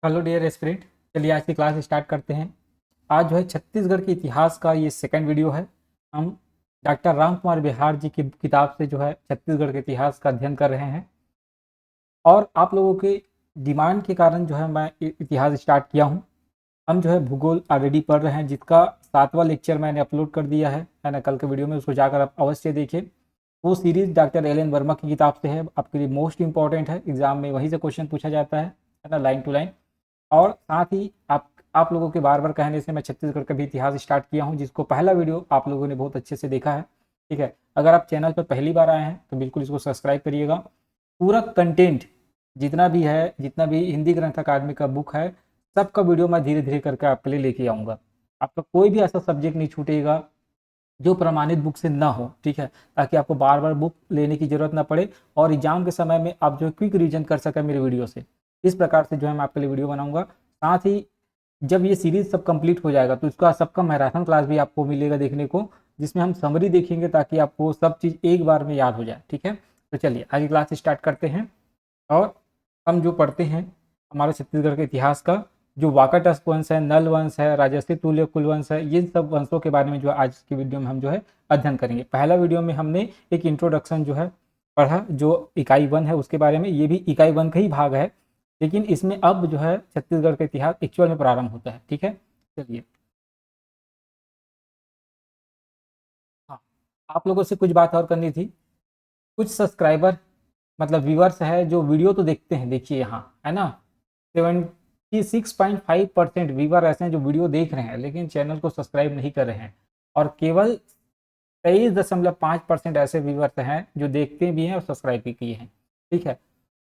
Hello dear aspirant. चलिए आज की क्लास स्टार्ट करते हैं। आज जो है छत्तीसगढ़ के इतिहास का ये सेकंड वीडियो है। हम डॉक्टर राम कुमार बिहार जी की किताब से जो है छत्तीसगढ़ के इतिहास का अध्ययन कर रहे हैं और आप लोगों के डिमांड के कारण जो है मैं इतिहास स्टार्ट किया हूँ। हम जो है भूगोल ऑलरेडी पढ़ रहे हैं, जिसका 7वां लेक्चर मैंने अपलोड कर दिया है ना, कल के वीडियो में। उसको जाकर आप अवश्य देखिए। वो series doctor L N Verma की किताब से है, आपके लिए मोस्ट इंपॉर्टेंट है। एग्जाम में वहीं से क्वेश्चन पूछा जाता है ना, लाइन टू लाइन। और साथ ही आप लोगों के बार बार कहने से मैं छत्तीसगढ़ का भी इतिहास स्टार्ट किया हूँ, जिसको पहला वीडियो आप लोगों ने बहुत अच्छे से देखा है। ठीक है, अगर आप चैनल पर पहली बार आए हैं तो बिल्कुल इसको सब्सक्राइब करिएगा। पूरा कंटेंट जितना भी है, जितना भी हिंदी ग्रंथ अकादमी का बुक है, सबका वीडियो मैं धीरे धीरे करके आपके लिए लेके आऊँगा। आपका कोई भी ऐसा सब्जेक्ट नहीं छूटेगा जो प्रमाणित बुक से ना हो। ठीक है, ताकि आपको बार बार बुक लेने की जरूरत ना पड़े और एग्जाम के समय में आप जो क्विक रिवीजन कर सकें मेरे वीडियो से। इस प्रकार से जो है मैं आपके लिए वीडियो बनाऊंगा। साथ ही जब ये सीरीज सब कंप्लीट हो जाएगा तो इसका सबका मैराथन क्लास भी आपको मिलेगा देखने को, जिसमें हम समरी देखेंगे ताकि आपको सब चीज़ एक बार में याद हो जाए। ठीक है, तो चलिए आगे क्लास स्टार्ट करते हैं। और हम जो पढ़ते हैं हमारे छत्तीसगढ़ के इतिहास का, जो वाकाटक वंश है, नल वंश है, राजसी तुल्य कुल वंश है, ये सब वंशों के बारे में जो है आज की वीडियो में हम जो है अध्ययन करेंगे। पहला वीडियो में हमने एक इंट्रोडक्शन जो है पढ़ा, जो इकाई 1 है उसके बारे में। ये भी इकाई 1 का ही भाग है, लेकिन इसमें अब जो है छत्तीसगढ़ का इतिहास एक्चुअल में प्रारंभ होता है। ठीक है, चलिए। हाँ, आप लोगों से कुछ बात और करनी थी। कुछ सब्सक्राइबर मतलब व्यूअर्स है जो वीडियो तो देखते हैं, देखिए यहाँ है ना, 76.5% व्यूअर ऐसे हैं जो वीडियो देख रहे हैं लेकिन चैनल को सब्सक्राइब नहीं कर रहे हैं, और केवल 23.5% ऐसे व्यूअर्स हैं जो देखते भी हैं और सब्सक्राइब भी किए हैं। ठीक है,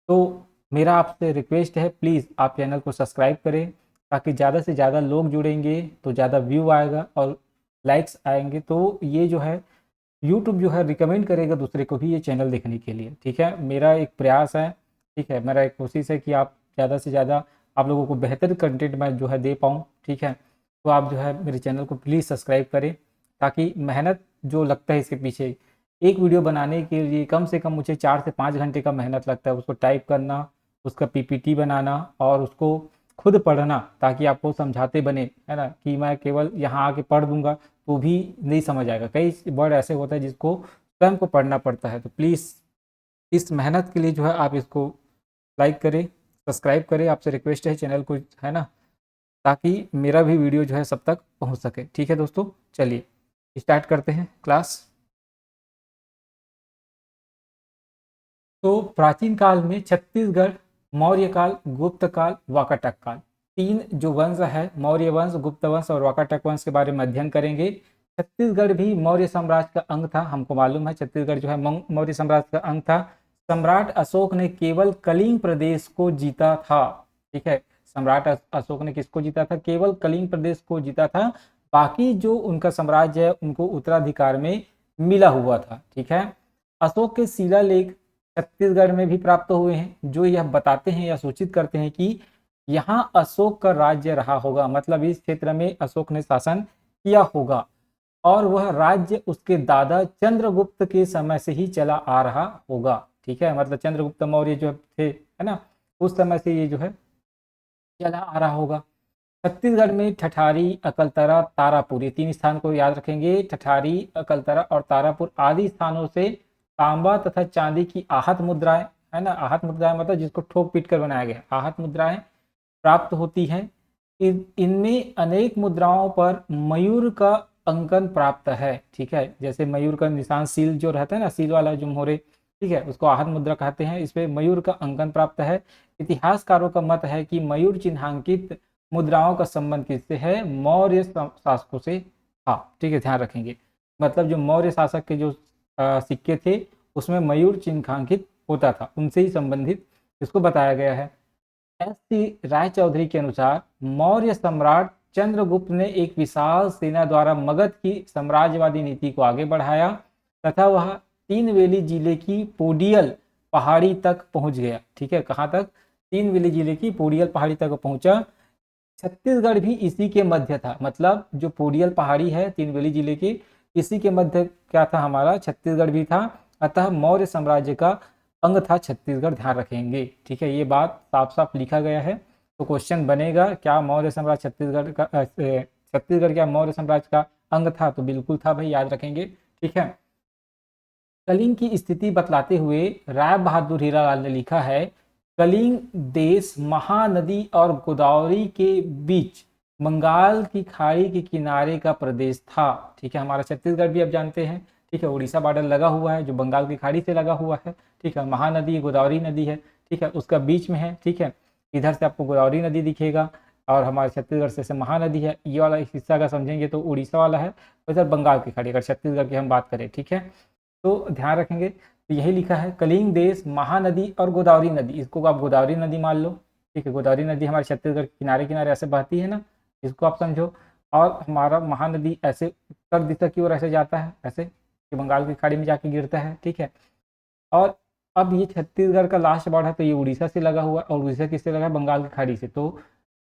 तो मेरा आपसे रिक्वेस्ट है, प्लीज़ आप चैनल को सब्सक्राइब करें, ताकि ज़्यादा से ज़्यादा लोग जुड़ेंगे तो ज़्यादा व्यू आएगा और लाइक्स आएंगे, तो ये जो है यूट्यूब जो है रिकमेंड करेगा दूसरे को भी ये चैनल देखने के लिए। ठीक है, मेरा एक प्रयास है। ठीक है, मेरा एक कोशिश है कि आप ज़्यादा से ज़्यादा आप लोगों को बेहतर कंटेंट मैं जो है दे पाऊँ। ठीक है, तो आप जो है मेरे चैनल को प्लीज़ सब्सक्राइब करें, ताकि मेहनत जो लगता है इसके पीछे, एक वीडियो बनाने के लिए कम से कम मुझे 4 से 5 घंटे का मेहनत लगता है। उसको टाइप करना, उसका पीपीटी बनाना और उसको खुद पढ़ना, ताकि आपको समझाते बने, है ना, कि मैं केवल यहाँ आके पढ़ दूंगा तो भी नहीं समझ आएगा। कई वर्ड ऐसे होता है जिसको स्वयं को पढ़ना पड़ता है। तो प्लीज़ इस मेहनत के लिए जो है आप इसको लाइक करें, सब्सक्राइब करें, आपसे रिक्वेस्ट है चैनल को, है ना, ताकि मेरा भी वीडियो जो है सब तक पहुंच सके। ठीक है दोस्तों, चलिए स्टार्ट करते हैं क्लास। तो प्राचीन काल में छत्तीसगढ़ मौर्य काल, गुप्त काल, वाकाटक काल, तीन जो वंश है, मौर्य वंश, गुप्त वंश और वाकाटक वंश के बारे में अध्ययन करेंगे। छत्तीसगढ़ भी मौर्य साम्राज्य का अंग था, हमको मालूम है छत्तीसगढ़ जो है मौर्य साम्राज्य का अंग था। सम्राट अशोक ने केवल कलिंग प्रदेश को जीता था। ठीक है, सम्राट अशोक ने किसको जीता था? केवल कलिंग प्रदेश को जीता था। बाकी जो उनका साम्राज्य है उनको उत्तराधिकार में मिला हुआ था। ठीक है, अशोक के शिलालेख छत्तीसगढ़ में भी प्राप्त हुए हैं, जो यह बताते हैं या सूचित करते हैं कि यहाँ अशोक का राज्य रहा होगा, मतलब इस क्षेत्र में अशोक ने शासन किया होगा, और वह राज्य उसके दादा चंद्रगुप्त के समय से ही चला आ रहा होगा। ठीक है, मतलब चंद्रगुप्त मौर्य जो थे, है ना, उस समय से ये जो है चला आ रहा होगा। छत्तीसगढ़ में ठठारी, अकलतरा, तारापुर, ये तीन स्थान को याद रखेंगे। ठठारी, अकलतरा और तारापुर आदि स्थानों से तांबा तथा चांदी की आहत मुद्राएं, है ना, आहत मुद्राएं मतलब जिसको ठोक पीट कर बनाया गया, आहत मुद्राएं प्राप्त होती हैं। इनमें अनेक मुद्राओं पर मयूर का अंकन प्राप्त है। ठीक है, जैसे मयूर का निशान, सील जो रहता है ना, सील वाला जो मोहरे, ठीक है, उसको आहत मुद्रा कहते हैं। इस पे मयूर का अंकन प्राप्त है। इतिहासकारों का मत है कि मयूर चिन्हांकित मुद्राओं का संबंध किससे है? मौर्य शासकों से था। ठीक है, ध्यान रखेंगे, मतलब जो मौर्य शासक के जो सिक्के थे उसमें मयूर चिन्हांकित होता था, उनसे ही संबंधित इसको बताया गया है। एस सी रायचौधरी के अनुसार मौर्य सम्राट चंद्रगुप्त ने एक विशाल सेना द्वारा मगध की साम्राज्यवादी नीति को आगे बढ़ाया तथा वह तीनवेली जिले की पोडियल पहाड़ी तक पहुंच गया। ठीक है, कहाँ तक? तीनवेली जिले की पोडियल पहाड़ी तक पहुंचा। छत्तीसगढ़ भी इसी के मध्य था, मतलब जो पोडियल पहाड़ी है तीनवेली जिले की, इसी के मध्य क्या था हमारा? छत्तीसगढ़ भी था। अतः मौर्य साम्राज्य का अंग था छत्तीसगढ़, ध्यान रखेंगे। ठीक है, ये बात साफ साफ लिखा गया है। तो क्वेश्चन बनेगा, क्या मौर्य साम्राज्य छत्तीसगढ़ क्या मौर्य साम्राज्य का अंग था? तो बिल्कुल था भाई, याद रखेंगे। ठीक है। कलिंग की स्थिति बतलाते हुए राय बहादुर हीरालाल ने लिखा है, कलिंग देश महानदी और गोदावरी के बीच बंगाल की खाड़ी के किनारे का प्रदेश था। ठीक है, हमारा छत्तीसगढ़ भी अब जानते हैं। ठीक है, उड़ीसा बॉर्डर लगा हुआ है जो बंगाल की खाड़ी से लगा हुआ है। ठीक है, महानदी गोदावरी नदी है। ठीक है, उसका बीच में है। ठीक है, इधर से आपको गोदावरी नदी दिखेगा और हमारे छत्तीसगढ़ से महानदी है। ये वाला हिस्सा का समझेंगे तो उड़ीसा वाला है, इधर बंगाल की खाड़ी, अगर छत्तीसगढ़ की हम बात करें। ठीक है, तो ध्यान रखेंगे। तो यही लिखा है, कलिंग देश महानदी और गोदावरी नदी, इसको आप गोदावरी नदी मान लो। ठीक है, गोदावरी नदी हमारे छत्तीसगढ़ के किनारे किनारे ऐसे बहती है ना, इसको आप समझो। और हमारा महानदी ऐसे उत्तर दिशा की ओर ऐसे जाता है, ऐसे कि बंगाल की खाड़ी में जाके गिरता है। ठीक है, और अब ये छत्तीसगढ़ का लास्ट बॉर्डर है, तो ये उड़ीसा से लगा हुआ है, और उड़ीसा किससे लगा है? बंगाल की खाड़ी से। तो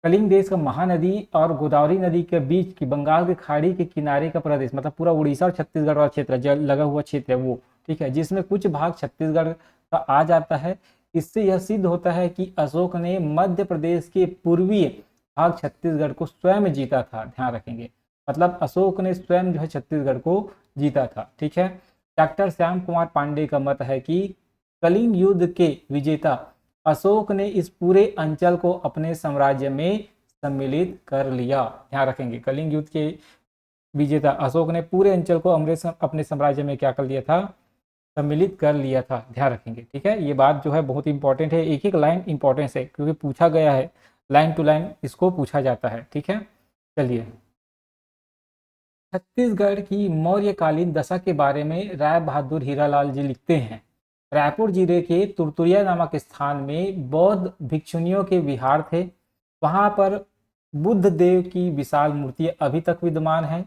कलिंग देश का महानदी और गोदावरी नदी के बीच की बंगाल की खाड़ी के किनारे का प्रदेश, मतलब पूरा उड़ीसा और छत्तीसगढ़ वाला क्षेत्र जो लगा हुआ क्षेत्र है वो। ठीक है, जिसमें कुछ भाग छत्तीसगढ़ का आ जाता है। इससे यह सिद्ध होता है कि अशोक ने मध्य प्रदेश के पूर्वीय भाग छत्तीसगढ़ को स्वयं जीता था। ध्यान रखेंगे, मतलब अशोक ने स्वयं जो है छत्तीसगढ़ को जीता था। ठीक है, डॉक्टर श्याम कुमार पांडे का मत है कि कलिंग युद्ध के विजेता अशोक ने इस पूरे अंचल को अपने साम्राज्य में सम्मिलित कर लिया। ध्यान रखेंगे, कलिंग युद्ध के विजेता अशोक ने पूरे अंचल को अपने साम्राज्य में क्या कर लिया था? सम्मिलित कर लिया था। ध्यान रखेंगे। ठीक है, ये बात जो है बहुत इंपॉर्टेंट है, एक एक लाइन इंपॉर्टेंस है क्योंकि पूछा गया है, लाइन टू लाइन इसको पूछा जाता है। ठीक है, चलिए, छत्तीसगढ़ की मौर्यकालीन दशा के बारे में राय बहादुर हीरालाल जी लिखते हैं, रायपुर जिले के तुरतुरिया नामक स्थान में बौद्ध भिक्षुनियों के विहार थे। वहां पर बुद्ध देव की विशाल मूर्तियां अभी तक विद्यमान है।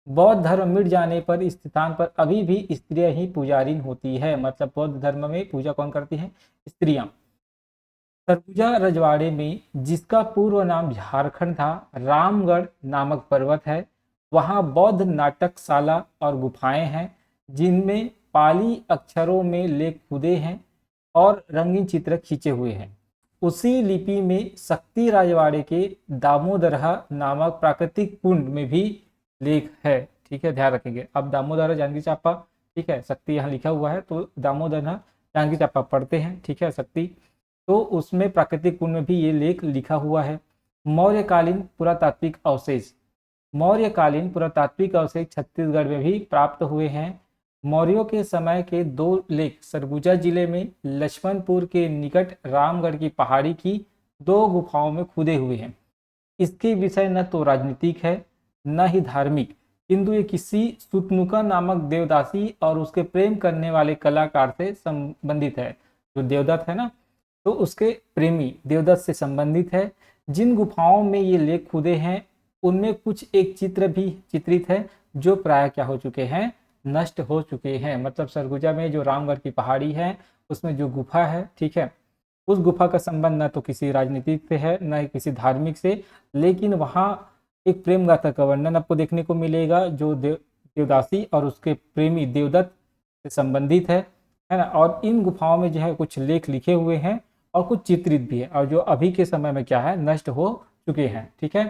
बौद्ध धर्म मिट जाने पर इस स्थान पर अभी भी स्त्रियां ही पुजारी होती है, मतलब बौद्ध धर्म में पूजा कौन करती है? स्त्रियां। सरगुजा रजवाड़े में, जिसका पूर्व नाम झारखंड था, रामगढ़ नामक पर्वत है। वहाँ बौद्ध नाटकशाला और गुफाएं हैं जिनमें पाली अक्षरों में लेख खुदे हैं और रंगीन चित्र खींचे हुए हैं। उसी लिपि में शक्ति राजवाड़े के दामोदरहा नामक प्राकृतिक कुंड में भी लेख है। ठीक है, ध्यान रखेंगे। अब दामोदर जांजगीर चांपा, ठीक है, शक्ति यहाँ लिखा हुआ है तो दामोदर जांजगीर चांपा पढ़ते हैं। ठीक है, शक्ति, तो उसमें प्राकृतिक कुंड में भी ये लेख लिखा हुआ है। मौर्यकालीन पुरातात्विक अवशेष, मौर्यकालीन पुरातात्विक अवशेष छत्तीसगढ़ में भी प्राप्त हुए हैं। मौर्यों के समय के 2 लेख सरगुजा जिले में लक्ष्मणपुर के निकट रामगढ़ की पहाड़ी की 2 गुफाओं में खुदे हुए हैं। इसके विषय न तो राजनीतिक है न ही धार्मिक, किंतु ये किसी सुतनुका नामक देवदासी और उसके प्रेम करने वाले कलाकार से संबंधित है। जो देवदत्त है ना, तो उसके प्रेमी देवदत्त से संबंधित है। जिन गुफाओं में ये लेख खुदे हैं उनमें कुछ एक चित्र भी चित्रित है जो प्राय क्या हो चुके हैं? नष्ट हो चुके हैं। मतलब सरगुजा में जो रामगढ़ की पहाड़ी है उसमें जो गुफा है, ठीक है, उस गुफा का संबंध न तो किसी राजनीतिक से है न ही किसी धार्मिक से, लेकिन वहाँ एक प्रेम गाथा का वर्णन आपको देखने को मिलेगा जो देवदासी और उसके प्रेमी देवदत्त से संबंधित है ना। और इन गुफाओं में जो है कुछ लेख लिखे हुए हैं और कुछ चित्रित भी है, और जो अभी के समय में क्या है? नष्ट हो चुके हैं। ठीक है,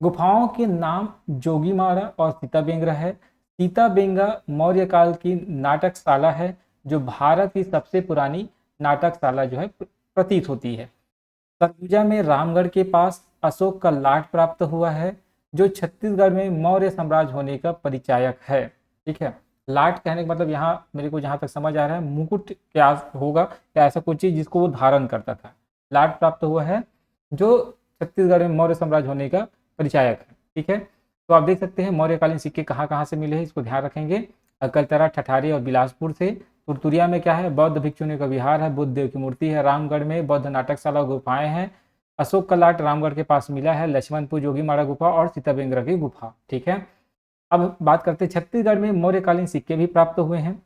गुफाओं के नाम जोगीमारा और सीताबेंगरा है। सीताबेंगा मौर्य काल की नाटकशाला है जो भारत की सबसे पुरानी नाटकशाला जो है प्रतीत होती है। सरगुजा में रामगढ़ के पास अशोक का लाट प्राप्त हुआ है जो छत्तीसगढ़ में मौर्य साम्राज्य होने का परिचायक है। ठीक है, लाट कहने का मतलब यहाँ मेरे को जहाँ तक समझ आ रहा है मुकुट क्या होगा, या ऐसा कुछ चीज जिसको वो धारण करता था। लाट प्राप्त हुआ है जो छत्तीसगढ़ में मौर्य साम्राज्य होने का परिचायक है। ठीक है, तो आप देख सकते हैं मौर्यकालीन सिक्के कहाँ कहाँ से मिले हैं, इसको ध्यान रखेंगे। अकलतरा, ठठारी और बिलासपुर से। तुरतुरिया में क्या है? बौद्ध भिक्षुनियों का विहार है, बुद्ध देव की मूर्ति है। रामगढ़ में बौद्ध नाटकशाला गुफाएं हैं। अशोक का लाट रामगढ़ के पास मिला है। लक्ष्मणपुर जोगीमारा गुफा और सीताबेंगरा की गुफा। ठीक है, अब बात करते हैं छत्तीसगढ़ में मौर्यकालीन सिक्के भी प्राप्त हुए हैं।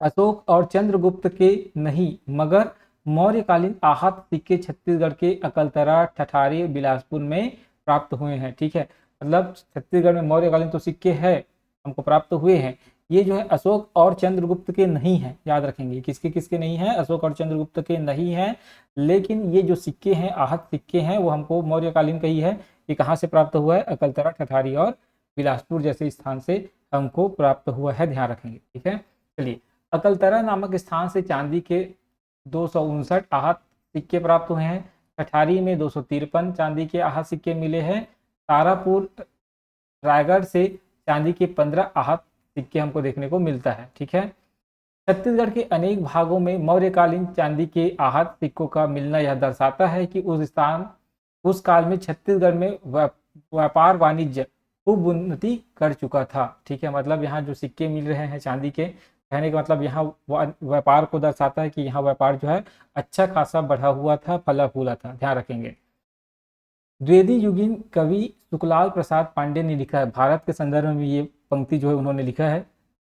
अशोक और चंद्रगुप्त के नहीं मगर मौर्यकालीन आहत सिक्के छत्तीसगढ़ के अकलतरा, ठठारी, बिलासपुर में प्राप्त हुए हैं। ठीक है, मतलब छत्तीसगढ़ में मौर्यकालीन तो सिक्के हैं हमको प्राप्त हुए हैं, ये जो है अशोक और चंद्रगुप्त के नहीं है, याद रखेंगे। किसके किसके नहीं है? अशोक और चंद्रगुप्त के नहीं है। लेकिन ये जो सिक्के हैं, आहत सिक्के हैं, वो हमको मौर्यकालीन का ही है। ये कहाँ से प्राप्त हुआ है? अकलतरा, ठठारी और बिलासपुर जैसे स्थान से हमको प्राप्त हुआ है, ध्यान रखेंगे। ठीक है, चलिए, अकलतरा नामक स्थान से चांदी के 259 आहत सिक्के प्राप्त हुए हैं। ठठारी में 253 चांदी के आहत सिक्के मिले हैं। तारापुर रायगढ़ से चांदी के 15 आहत सिक्के हमको देखने को मिलता है। ठीक है, छत्तीसगढ़ के अनेक भागों में मौर्यकालीन चांदी के आहत सिक्कों का मिलना यह दर्शाता है कि उस काल में छत्तीसगढ़ में व्यापार वाणिज्य खूब उन्नति कर चुका था। ठीक है, मतलब यहाँ जो सिक्के मिल रहे हैं चांदी के, कहने का मतलब यहाँ व्यापार को दर्शाता है कि यहाँ व्यापार जो है अच्छा खासा बढ़ा हुआ था, फला फूला था, ध्यान रखेंगे। द्विवेदी युगीन कवि सुखलाल प्रसाद पांडे ने लिखा है, भारत के संदर्भ में ये पंक्ति जो है उन्होंने लिखा है,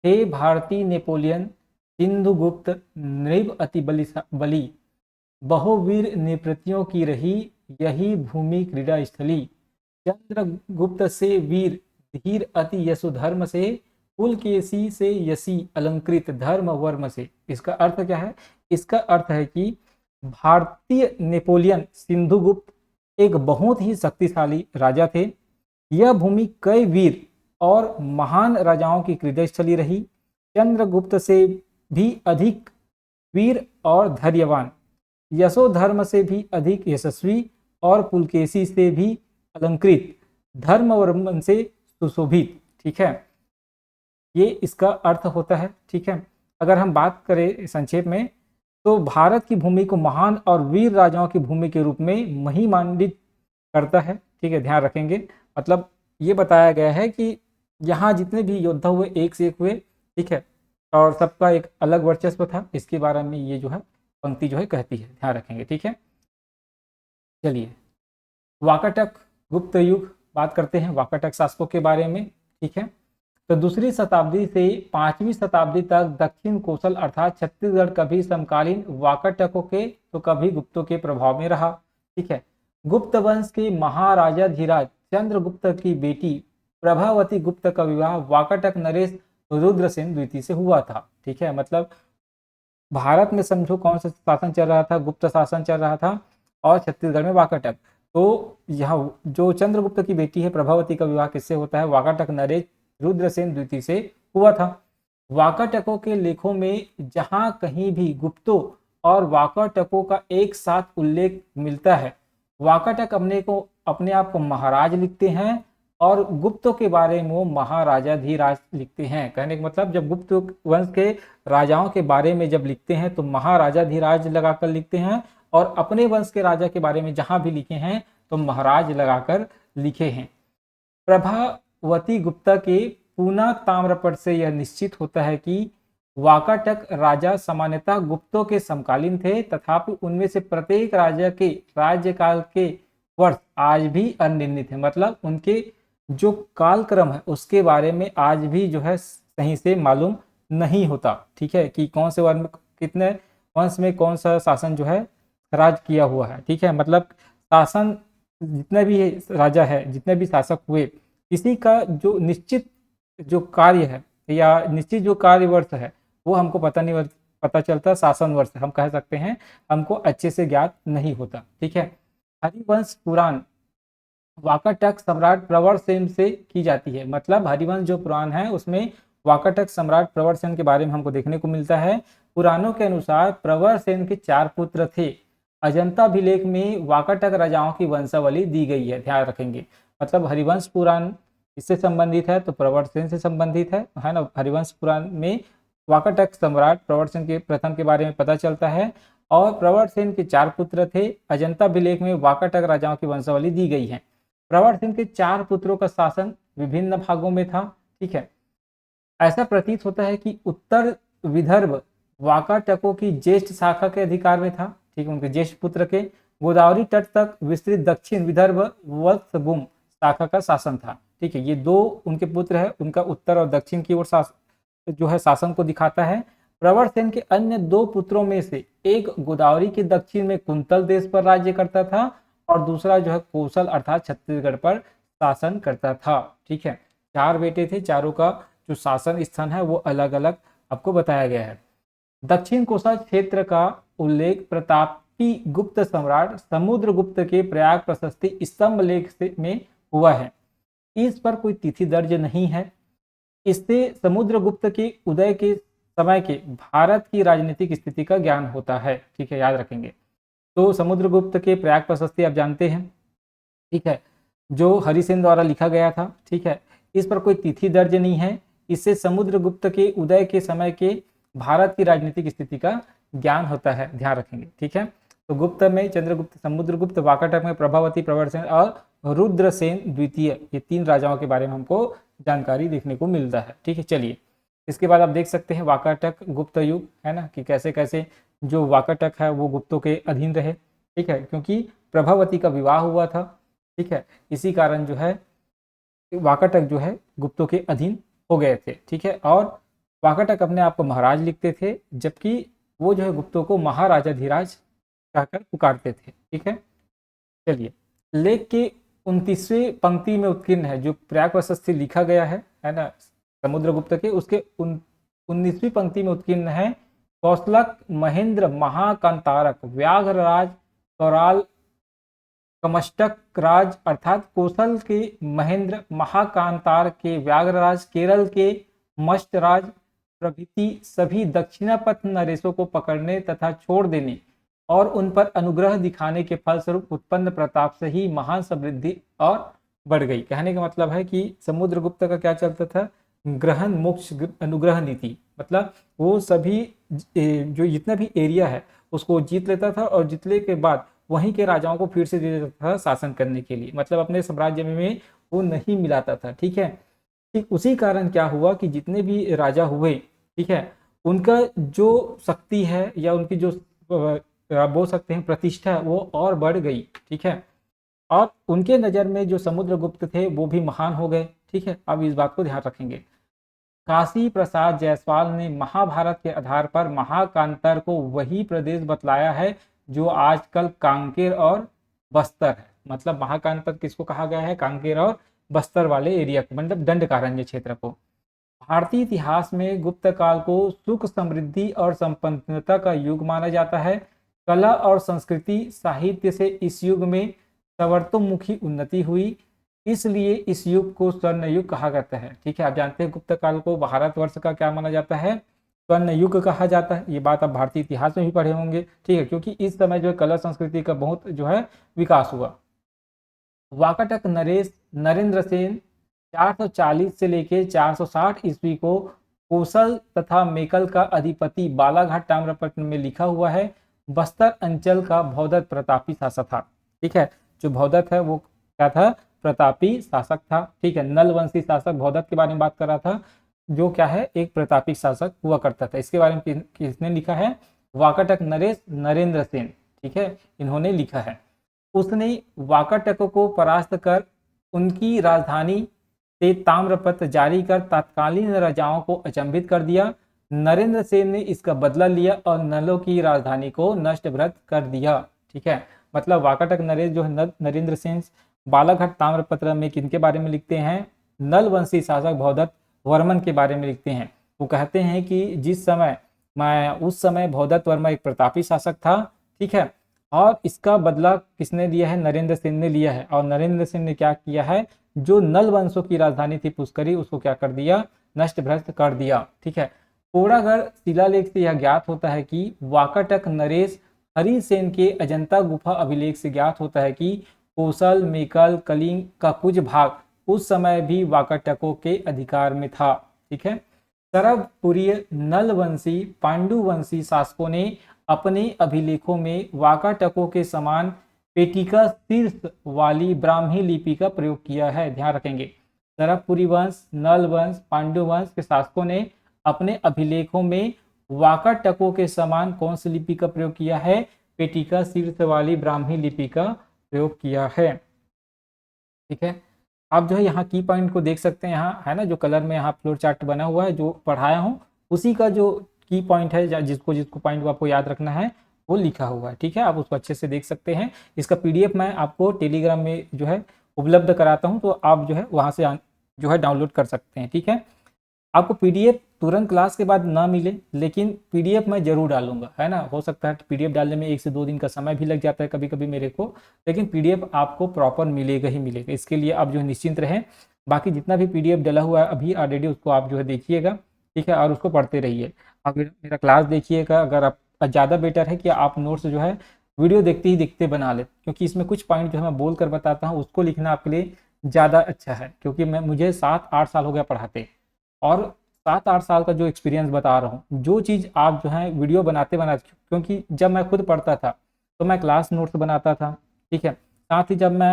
हे भारतीय नेपोलियन सिंधुगुप्त नृप अति बली बहुवीर निपृतियों की रही यही भूमि क्रीड़ा स्थली चंद्रगुप्त से वीर धीर अति यशोधर्म से पुलकेशी से यशी अलंकृत धर्म वर्म से। इसका अर्थ क्या है? इसका अर्थ है कि भारतीय नेपोलियन सिंधुगुप्त एक बहुत ही शक्तिशाली राजा थे। यह भूमि कई वीर और महान राजाओं की क्रीड़ास्थली रही। चंद्रगुप्त से भी अधिक वीर और धैर्यवान, यशोधर्म से भी अधिक यशस्वी और पुलकेशी से भी अलंकृत, धर्मवर्मन से सुशोभित। ठीक है, ये इसका अर्थ होता है। ठीक है, अगर हम बात करें संक्षेप में, तो भारत की भूमि को महान और वीर राजाओं की भूमि के रूप में महिमान्वित करता है। ठीक है, ध्यान रखेंगे, मतलब ये बताया गया है कि यहाँ जितने भी योद्धा हुए एक से एक हुए। ठीक है, और सबका एक अलग वर्चस्व था, इसके बारे में ये जो है पंक्ति जो है कहती है, ध्यान रखेंगे। ठीक है, चलिए, वाकाटक गुप्त युग बात करते हैं, वाकाटक शासकों के बारे में। ठीक है, तो दूसरी शताब्दी से 5वीं शताब्दी तक दक्षिण कोसल अर्थात छत्तीसगढ़ कभी समकालीन वाकाटकों के तो कभी गुप्तों के प्रभाव में रहा। ठीक है, गुप्त वंश के महाराजाधिराज चंद्रगुप्त की बेटी प्रभावती गुप्त का विवाह वाकाटक नरेश रुद्रसेन द्वितीय से हुआ था। ठीक है, मतलब भारत में समझो कौन सा शासन चल रहा था? गुप्त शासन चल रहा था, और छत्तीसगढ़ में वाकाटक। तो यहाँ जो चंद्रगुप्त की बेटी है प्रभावती का विवाह किससे होता है? वाकाटक नरेश रुद्रसेन द्वितीय से हुआ था। वाकाटकों के लेखों में जहां कहीं भी गुप्तों और वाकाटकों का एक साथ उल्लेख मिलता है, वाकाटक अपने आप को महाराज लिखते हैं और गुप्तों के बारे में वो महाराजाधिराज लिखते हैं। कहने का मतलब जब गुप्त वंश के राजाओं के बारे में जब लिखते हैं तो महाराजाधिराज लगाकर लिखते हैं, और अपने वंश के राजा के बारे में जहां भी लिखे हैं तो महाराज लगाकर लिखे हैं। प्रभावती गुप्ता के पूना ताम्रपट से यह निश्चित होता है कि वाकाटक राजा सामान्यतः गुप्तों के समकालीन थे, तथापि उनमें से प्रत्येक राजा के राज्यकाल के वर्ष आज भी अनिर्णित है। मतलब उनके जो कालक्रम है उसके बारे में आज भी जो है सही से मालूम नहीं होता। ठीक है, कि कौन से वर्ष में कितने वंश में कौन सा शासन जो है राज किया हुआ है। ठीक है, मतलब शासन जितने भी राजा है, जितने भी शासक हुए, किसी का जो निश्चित जो कार्य है या निश्चित जो कार्य वर्ष है वो हमको पता चलता, शासन वर्ष हम कह सकते हैं, हमको अच्छे से ज्ञात नहीं होता। ठीक है, हरिवंश पुराण वाकाटक सम्राट प्रवर सेन से की जाती है। मतलब हरिवंश जो पुराण है उसमें वाकाटक सम्राट प्रवर सेन के बारे में हमको देखने को मिलता है। पुराणों के अनुसार प्रवर सेन के 4 पुत्र थे। अजंता अभिलेख में वाकाटक राजाओं की वंशावली दी गई है, ध्यान रखेंगे। मतलब हरिवंश पुराण इससे संबंधित है तो प्रवर सेन से संबंधित है ना। हरिवंश पुराण में वाकाटक सम्राट प्रवर सेन के प्रथम के बारे में पता चलता है, और प्रवर सेन के 4 पुत्र थे। अजंता अभिलेख में वाकाटक राजाओं की वंशावली दी गई है। प्रवर सेन के 4 पुत्रों का शासन विभिन्न भागों में था। ठीक है, ऐसा प्रतीत होता है कि उत्तर विदर्भ वाकाटकों की ज्येष्ठ शाखा के अधिकार में था। ठीक है, उनके ज्येष्ठ पुत्र के गोदावरी तट तक विस्तृत दक्षिण विदर्भ वत्सगुम शाखा का शासन था। ठीक है, ये 2 उनके पुत्र है, उनका उत्तर और दक्षिण की ओर जो है शासन को दिखाता है। प्रवर सेन के अन्य 2 पुत्रों में से एक गोदावरी के दक्षिण में कुंतल देश पर राज्य करता था, और दूसरा जो है कोसल अर्थात छत्तीसगढ़ पर शासन करता था। ठीक है, 4 बेटे थे, चारों का जो शासन स्थान है वो अलग अलग आपको बताया गया है। दक्षिण कोसा क्षेत्र का उल्लेख प्रतापी गुप्त सम्राट समुद्रगुप्त के प्रयाग प्रशस्ति स्तंभ लेख में हुआ है। इस पर कोई तिथि दर्ज नहीं है। इससे समुद्रगुप्त के उदय के समय के भारत की राजनीतिक स्थिति का ज्ञान होता है। ठीक है, याद रखेंगे। तो समुद्रगुप्त के प्रयाग प्रशस्ति आप जानते हैं, ठीक है, जो हरिसेन द्वारा लिखा गया था। ठीक है, इस पर कोई तिथि दर्ज नहीं है। इससे समुद्रगुप्त के उदय के समय के भारत की राजनीतिक स्थिति का ज्ञान होता है, ध्यान रखेंगे। ठीक है, तो गुप्त में चंद्रगुप्त, समुद्रगुप्त, वाकाटक में प्रभावती, प्रवरसेन और रुद्रसेन द्वितीय, ये 3 राजाओं के बारे में हमको जानकारी देखने को मिलता है। ठीक है, चलिए इसके बाद आप देख सकते हैं वाकाटक गुप्त युग, है ना, कि कैसे कैसे जो वाकाटक है वो गुप्तों के अधीन रहे। ठीक है, क्योंकि प्रभावती का विवाह हुआ था। ठीक है, इसी कारण जो है वाकाटक जो है गुप्तों के अधीन हो गए थे। ठीक है, और वाकाटक अपने आप को महाराज लिखते थे, जबकि वो जो है गुप्तों को महाराजा धीराज कहकर पुकारते थे। ठीक है, चलिए लेख के 29वें पंक्ति में उत्कीर्ण है, जो प्रयाग प्रशस्ति लिखा गया है ना समुद्रगुप्त के, उसके 19वीं पंक्ति में उत्कीर्ण है कौशलक महेंद्र महाकांतारक व्याघ्रराज कराल कमष्टक राज, अर्थात कौशल के महेंद्र, महाकांतार के व्याघ्रराज, केरल के मष्टराज प्रभृति सभी दक्षिणापथ नरेशों को पकड़ने तथा छोड़ देने और उन पर अनुग्रह दिखाने के फलस्वरूप उत्पन्न प्रताप से ही महान समृद्धि और बढ़ गई। कहने का मतलब है कि समुद्रगुप्त का क्या चलता था, ग्रहण मोक्ष अनुग्रह नीति, मतलब वो सभी जो जितना भी एरिया है उसको जीत लेता था और जीतने के बाद वहीं के राजाओं को फिर से दे देता था शासन करने के लिए, मतलब अपने साम्राज्य में वो नहीं मिलाता था। ठीक है, ठीक उसी कारण क्या हुआ कि जितने भी राजा हुए, ठीक है, उनका जो शक्ति है या उनकी जो बोल सकते हैं प्रतिष्ठा है वो और बढ़ गई। ठीक है, और उनके नज़र में जो समुद्रगुप्त थे वो भी महान हो गए। ठीक है, अब इस बात को ध्यान रखेंगे। काशी प्रसाद जायसवाल ने महाभारत के आधार पर महाकांतर को वही प्रदेश बतलाया है जो आजकल कांकेर और बस्तर है। मतलब महाकांतर किसको कहा गया है, कांकेर और बस्तर वाले एरिया को, मतलब दंडकारण्य क्षेत्र को। भारतीय इतिहास में गुप्त काल को सुख समृद्धि और संपन्नता का युग माना जाता है। कला और संस्कृति साहित्य से इस युग में सर्वतोमुखी उन्नति हुई, इसलिए इस युग को स्वर्ण युग कहा जाता है। ठीक है, आप जानते हैं गुप्त काल को भारतवर्ष का क्या माना जाता है, स्वर्ण युग कहा जाता है। ये बात आप भारतीय इतिहास में भी पढ़े होंगे। ठीक है, क्योंकि इस समय जो है कला संस्कृति का बहुत जो है विकास हुआ। वाकाटक नरेश नरेंद्र सेन 440 से लेकर 460 ईस्वी को कोसल तथा मेकल का अधिपति बालाघाट ताम्रपत्र में लिखा हुआ है। बस्तर अंचल का भौदत्त प्रतापी शासक था। ठीक है, जो भौदत्त है वो क्या था, प्रतापी शासक था। ठीक है, नलवंशी शासक भौदत्त के बारे में बात कर रहा था, जो क्या है एक प्रतापी शासक हुआ करता था। इसके बारे में किसने लिखा है, वाकाटक नरेश नरेंद्र सेन। ठीक है, इन्होंने लिखा है। उसने वाकाटकों को परास्त कर उनकी राजधानी से ताम्रपत्र जारी कर तत्कालीन राजाओं को अचंभित कर दिया। नरेंद्र सेन ने इसका बदला लिया और नलों की राजधानी को नष्ट भ्रष्ट कर दिया। ठीक है, मतलब वाकाटक नरेश जो है नरेंद्र सेन बालाघाट ताम्रपत्र में किनके बारे में लिखते हैं, नलवंशी शासक भौदत्त वर्मन के बारे में लिखते हैं। वो कहते हैं कि जिस समय उस समय भौदत्त वर्मा एक प्रतापी शासक था। ठीक है, और इसका बदला किसने लिया है, नरेंद्र सेन ने लिया है। और नरेंद्र सेन ने क्या किया है, जो नल वंशों की राजधानी थी पुष्करी, उसको क्या कर दिया, नष्ट भ्रष्ट कर दिया। ठीक है, कोड़ागढ़ शिलालेख से यह ज्ञात होता है कि वाकाटक नरेश हरिसेन के अजंता गुफा अभिलेख से ज्ञात होता है कि कोसल मेकल कलिंग का कुछ भाग उस समय भी वाकाटकों के अधिकार में था। ठीक है, सरवपुरीय नलवंशी पांडुवंशी शासकों ने अपने अभिलेखों में वाकाटकों के समान पेटिका शीर्ष वाली ब्राह्मी लिपि का प्रयोग किया है। ध्यान रखेंगे, सरवपुरी वंश, नल वंश, पांडु वंश के शासकों ने अपने अभिलेखों में वाकाटकों के समान कौन सी लिपि का प्रयोग किया है, पेटिका शीर्ष वाली ब्राह्मी लिपि का प्रयोग किया है। ठीक है, आप जो है यहाँ की पॉइंट को देख सकते हैं, यहाँ है ना जो कलर में यहाँ फ्लोर चार्ट बना हुआ है जो पढ़ाया हूँ, उसी का जो की पॉइंट है जिसको पॉइंट को आपको याद रखना है वो लिखा हुआ है। ठीक है, आप उसको अच्छे से देख सकते हैं। इसका PDF मैं आपको टेलीग्राम में जो है उपलब्ध कराता हूँ, तो आप जो है वहाँ से जो है डाउनलोड कर सकते हैं। ठीक है, आपको पीडीएफ तुरंत क्लास के बाद ना मिले, लेकिन पीडीएफ मैं जरूर डालूंगा, है ना। हो सकता है कि पीडीएफ डालने में 1 से 2 दिन का समय भी लग जाता है कभी कभी मेरे को, लेकिन पीडीएफ आपको प्रॉपर मिलेगा ही मिलेगा। इसके लिए आप जो है निश्चिंत रहें। बाकी जितना भी पीडीएफ डला हुआ है अभी ऑलरेडी, उसको आप जो है देखिएगा, ठीक है, और उसको पढ़ते रहिए। आप मेरा क्लास देखिएगा। अगर आप ज़्यादा बेटर है कि आप नोट्स जो है वीडियो देखते ही देखते बना ले, क्योंकि इसमें कुछ पॉइंट जो है मैं बोल कर बताता हूँ, उसको लिखना आपके लिए ज़्यादा अच्छा है। क्योंकि मुझे 7-8 साल हो गया पढ़ाते, और 7-8 साल का जो एक्सपीरियंस बता रहा हूँ, जो चीज़ आप जो है वीडियो बनाते बनाते, क्योंकि जब मैं खुद पढ़ता था तो मैं क्लास नोट्स बनाता था, ठीक है। साथ ही जब मैं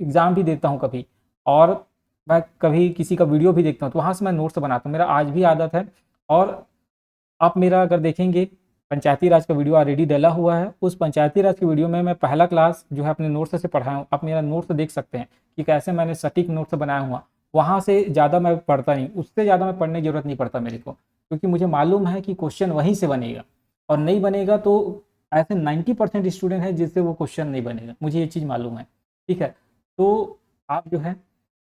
एग्ज़ाम भी देता हूँ कभी, और मैं कभी किसी का वीडियो भी देखता हूँ, तो वहाँ से मैं नोट्स बनाता हूँ। मेरा आज भी आदत है। और आप मेरा अगर देखेंगे, पंचायती राज का वीडियो ऑलरेडी डला हुआ है। उस पंचायती राज की वीडियो में मैं पहला क्लास जो है अपने नोट्स से पढ़ाया हूँ। आप मेरा नोट्स देख सकते हैं कि कैसे मैंने सटीक नोट्स बनाया हुआ। वहाँ से ज़्यादा मैं पढ़ता नहीं, उससे ज़्यादा मैं पढ़ने की जरूरत नहीं पड़ता मेरे को, क्योंकि मुझे मालूम है कि क्वेश्चन वहीं से बनेगा, और नहीं बनेगा तो ऐसे 90% स्टूडेंट है जिससे वो क्वेश्चन नहीं बनेगा, मुझे ये चीज़ मालूम है, ठीक है। तो आप जो है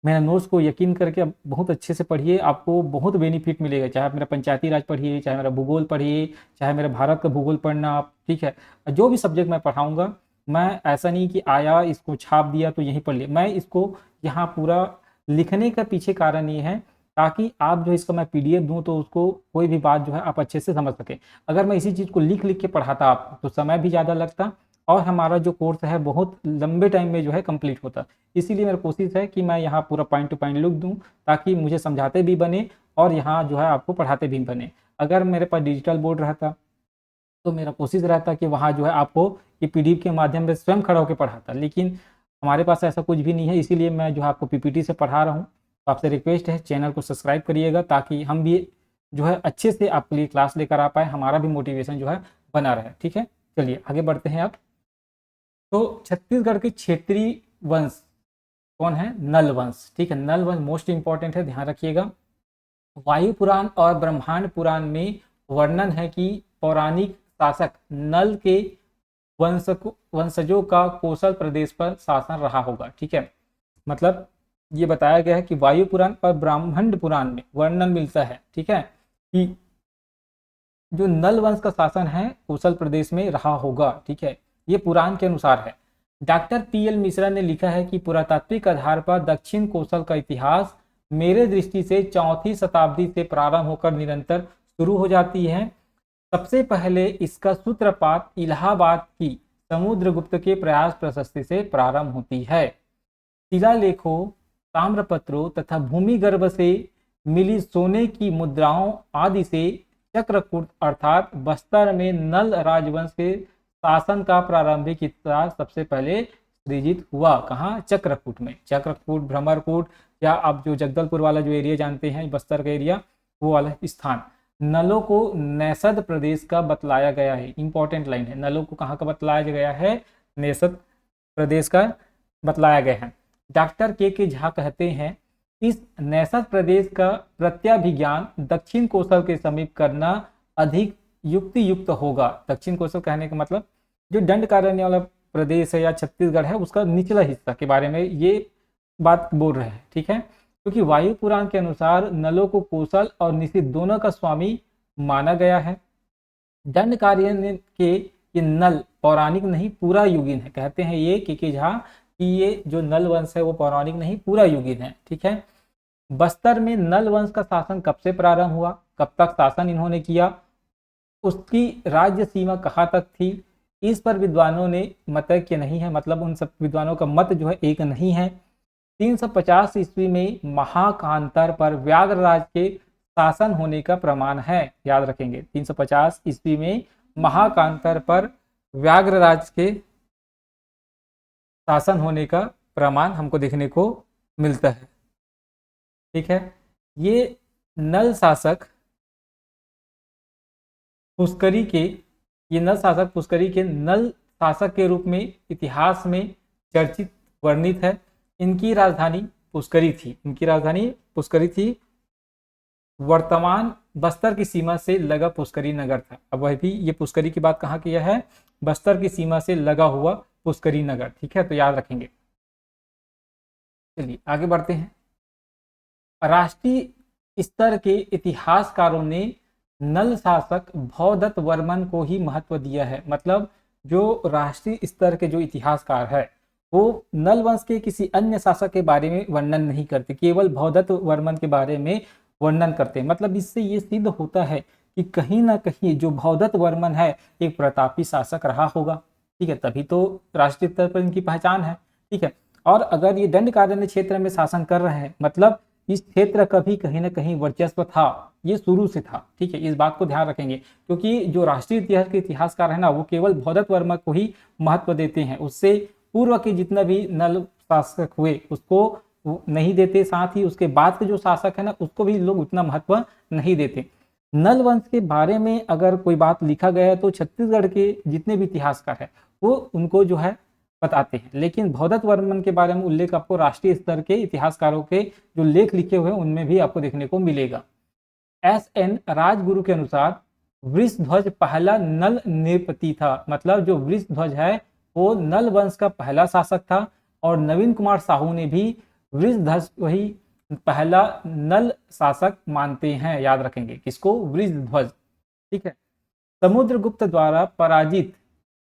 मेरे नोट्स को यकीन करके अब बहुत अच्छे से पढ़िए, आपको बहुत बेनिफिट मिलेगा। चाहे आप मेरा पंचायती राज पढ़िए, चाहे मेरा भूगोल पढ़िए, चाहे मेरा भारत का भूगोल पढ़ना आप, ठीक है। जो भी सब्जेक्ट मैं पढ़ाऊँगा, मैं ऐसा नहीं कि आया इसको छाप दिया तो यहीं पढ़ लिया, मैं इसको यहाँ पूरा लिखने का पीछे कारण ये है, ताकि आप जो इसका मैं पीडीएफ दूँ तो उसको कोई भी बात जो है आप अच्छे से समझ सकें। अगर मैं इसी चीज़ को लिख लिख के पढ़ाता आपको तो समय भी ज़्यादा लगता, और हमारा जो कोर्स है बहुत लंबे टाइम में जो है कंप्लीट होता। इसीलिए मेरी कोशिश है कि मैं यहाँ पूरा पॉइंट टू पॉइंट लिख दूँ, ताकि मुझे समझाते भी बने और यहाँ जो है आपको पढ़ाते भी बने। अगर मेरे पास डिजिटल बोर्ड रहता तो मेरा कोशिश रहता कि वहाँ जो है आपको ये पीडीएफ के माध्यम से स्वयं खड़ा होकर पढ़ाता, लेकिन हमारे पास ऐसा कुछ भी नहीं है। इसीलिए मैं जो है आपको पीपीटी से पढ़ा रहा हूँ। तो आपसे रिक्वेस्ट है चैनल को सब्सक्राइब करिएगा, ताकि हम भी जो है अच्छे से आपके लिए क्लास लेकर आ पाए, हमारा भी मोटिवेशन जो है बना रहे, ठीक है। चलिए आगे बढ़ते हैं। अब तो छत्तीसगढ़ के क्षेत्रीय वंश कौन है? नल वंश, ठीक है। नल वंश मोस्ट इंपॉर्टेंट है, ध्यान रखिएगा। वायु पुराण और ब्रह्मांड पुराण में वर्णन है कि पौराणिक शासक नल के वंशजों का कोसल प्रदेश पर शासन रहा होगा, ठीक है। मतलब ये बताया गया है कि वायु पुराण और ब्रह्मांड पुराण में वर्णन मिलता है, ठीक है, कि जो नल वंश का शासन है कोसल प्रदेश में रहा होगा, ठीक है। ये पुराण के अनुसार है। डॉक्टर पीएल मिश्रा ने लिखा है कि पुरातात्विक आधार पर दक्षिण कोसल का इतिहास मेरे दृष्टि से 4वीं शताब्दी से प्रारंभ होकर निरंतर शुरू हो जाती है। सबसे पहले इसका सूत्रपात इलाहाबाद की समुद्रगुप्त के प्रयास प्रशस्ति से प्रारंभ होती है। शिलालेखों, ताम्रपत्रों तथा भूमिगर्भ से मिली सोने की मुद्राओं आदि से चक्रकूट अर्थात बस्तर में नल राजवंश के शासन का प्रारंभिक इतिहास सबसे पहले सृजित हुआ। कहाँ? चक्रकूट में। चक्रकूट, भ्रमरकूट, या आप जो जगदलपुर वाला जो एरिया जानते हैं, बस्तर का एरिया, वो वाला स्थान। नलों को नैसद प्रदेश का बतलाया गया है। इंपॉर्टेंट लाइन है, नलों को कहाँ का बतलाया गया है? नैसद प्रदेश का बतलाया गया है। डॉक्टर के झा कहते हैं इस नैसद प्रदेश का प्रत्याभिज्ञान दक्षिण कोसल के समीप करना अधिक युक्त होगा। दक्षिण कोसल कहने का मतलब जो दंडकारण्य वाला प्रदेश है या छत्तीसगढ़ है, उसका निचला हिस्सा के बारे में ये बात बोल रहे हैं, ठीक है। क्योंकि वायु पुराण के अनुसार नलों को कोसल और निषिद्ध दोनों का स्वामी माना गया है। दंडकारण्य के ये नल पौराणिक नहीं पूरा युगीन है, कहते हैं ये के झा कि ये जो नल वंश है वो पौराणिक नहीं पूरा युगीन है, ठीक है। बस्तर में नल वंश का शासन कब से प्रारंभ हुआ, कब तक शासन इन्होंने किया, उसकी राज्य सीमा कहाँ तक थी, इस पर विद्वानों ने मतैक्य नहीं है, मतलब उन सब विद्वानों का मत जो है एक नहीं है। 350 ईस्वी में महाकांतर पर व्याघ्रराज के शासन होने का प्रमाण है, याद रखेंगे। 350 ईस्वी में महाकांतर पर व्याघ्रराज के शासन होने का प्रमाण हमको देखने को मिलता है, ठीक है। ये नल शासक पुष्करी के नल शासक के रूप में इतिहास में चर्चित वर्णित है। इनकी राजधानी पुष्करी थी। वर्तमान बस्तर की सीमा से लगा पुष्करी नगर था। अब वह भी ये पुष्करी की बात कहाँ किया है? बस्तर की सीमा से लगा हुआ पुष्करी नगर, ठीक है, तो याद रखेंगे। चलिए आगे बढ़ते हैं। राष्ट्रीय स्तर के इतिहासकारों ने नल शासक भौदत्त वर्मन को ही महत्व दिया है। मतलब जो राष्ट्रीय स्तर के जो इतिहासकार है वो नल वंश के किसी अन्य शासक के बारे में वर्णन नहीं करते, केवल भौदत्त वर्मन के बारे में वर्णन करते हैं। मतलब इससे ये सिद्ध होता है कि कहीं ना कहीं जो भौदत्त वर्मन है एक प्रतापी शासक रहा होगा। ठीक है, तभी तो राष्ट्रीय स्तर पर इनकी पहचान है। ठीक है, और अगर ये दंडकारण्य क्षेत्र में शासन कर रहे हैं मतलब इस क्षेत्र का भी कहीं ना कहीं वर्चस्व था, ये शुरू से था। ठीक है, इस बात को ध्यान रखेंगे क्योंकि जो राष्ट्रीय इतिहास के इतिहासकार है ना वो केवल भौदत्त वर्मा को ही महत्व देते हैं, उससे पूर्व के जितना भी नल शासक हुए उसको नहीं देते, साथ ही उसके बाद के जो शासक है ना उसको भी लोग उतना महत्व नहीं देते। नल वंश के बारे में अगर कोई बात लिखा गया है तो छत्तीसगढ़ के जितने भी इतिहासकार है वो उनको जो है बताते हैं, लेकिन भौदत्त वर्मन के बारे में उल्लेख आपको राष्ट्रीय स्तर के इतिहासकारों के जो लेख लिखे हुए हैं उनमें भी आपको देखने को मिलेगा। एस.एन. राजगुरु के अनुसार वृषध्वज पहला नल नृपति था। मतलब जो वृषध्वज है वो नल वंश का पहला शासक था और नवीन कुमार साहू ने भी वृषध्वज वही पहला नल शासक मानते हैं। याद रखेंगे किसको? वृषध्वज। ठीक है, समुद्रगुप्त द्वारा पराजित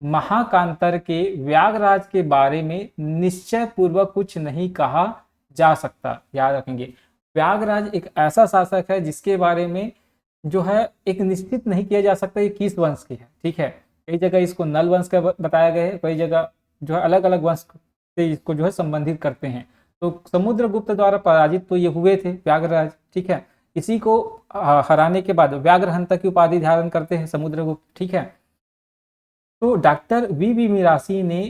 महाकांतर के व्यागराज के बारे में निश्चय पूर्वक कुछ नहीं कहा जा सकता। याद रखेंगे व्यागराज एक ऐसा शासक है जिसके बारे में जो है एक निश्चित नहीं किया जा सकता ये किस वंश की है। ठीक है, कई जगह इसको नल वंश का बताया गया है, कई जगह जो है अलग अलग वंश से इसको जो है संबंधित करते हैं। तो समुद्रगुप्त द्वारा पराजित तो ये हुए थे व्यागराज। ठीक है, इसी को हराने के बाद व्याघ्रहंता की उपाधि धारण करते हैं समुद्रगुप्त। ठीक है, तो डॉक्टर वी मिरासी ने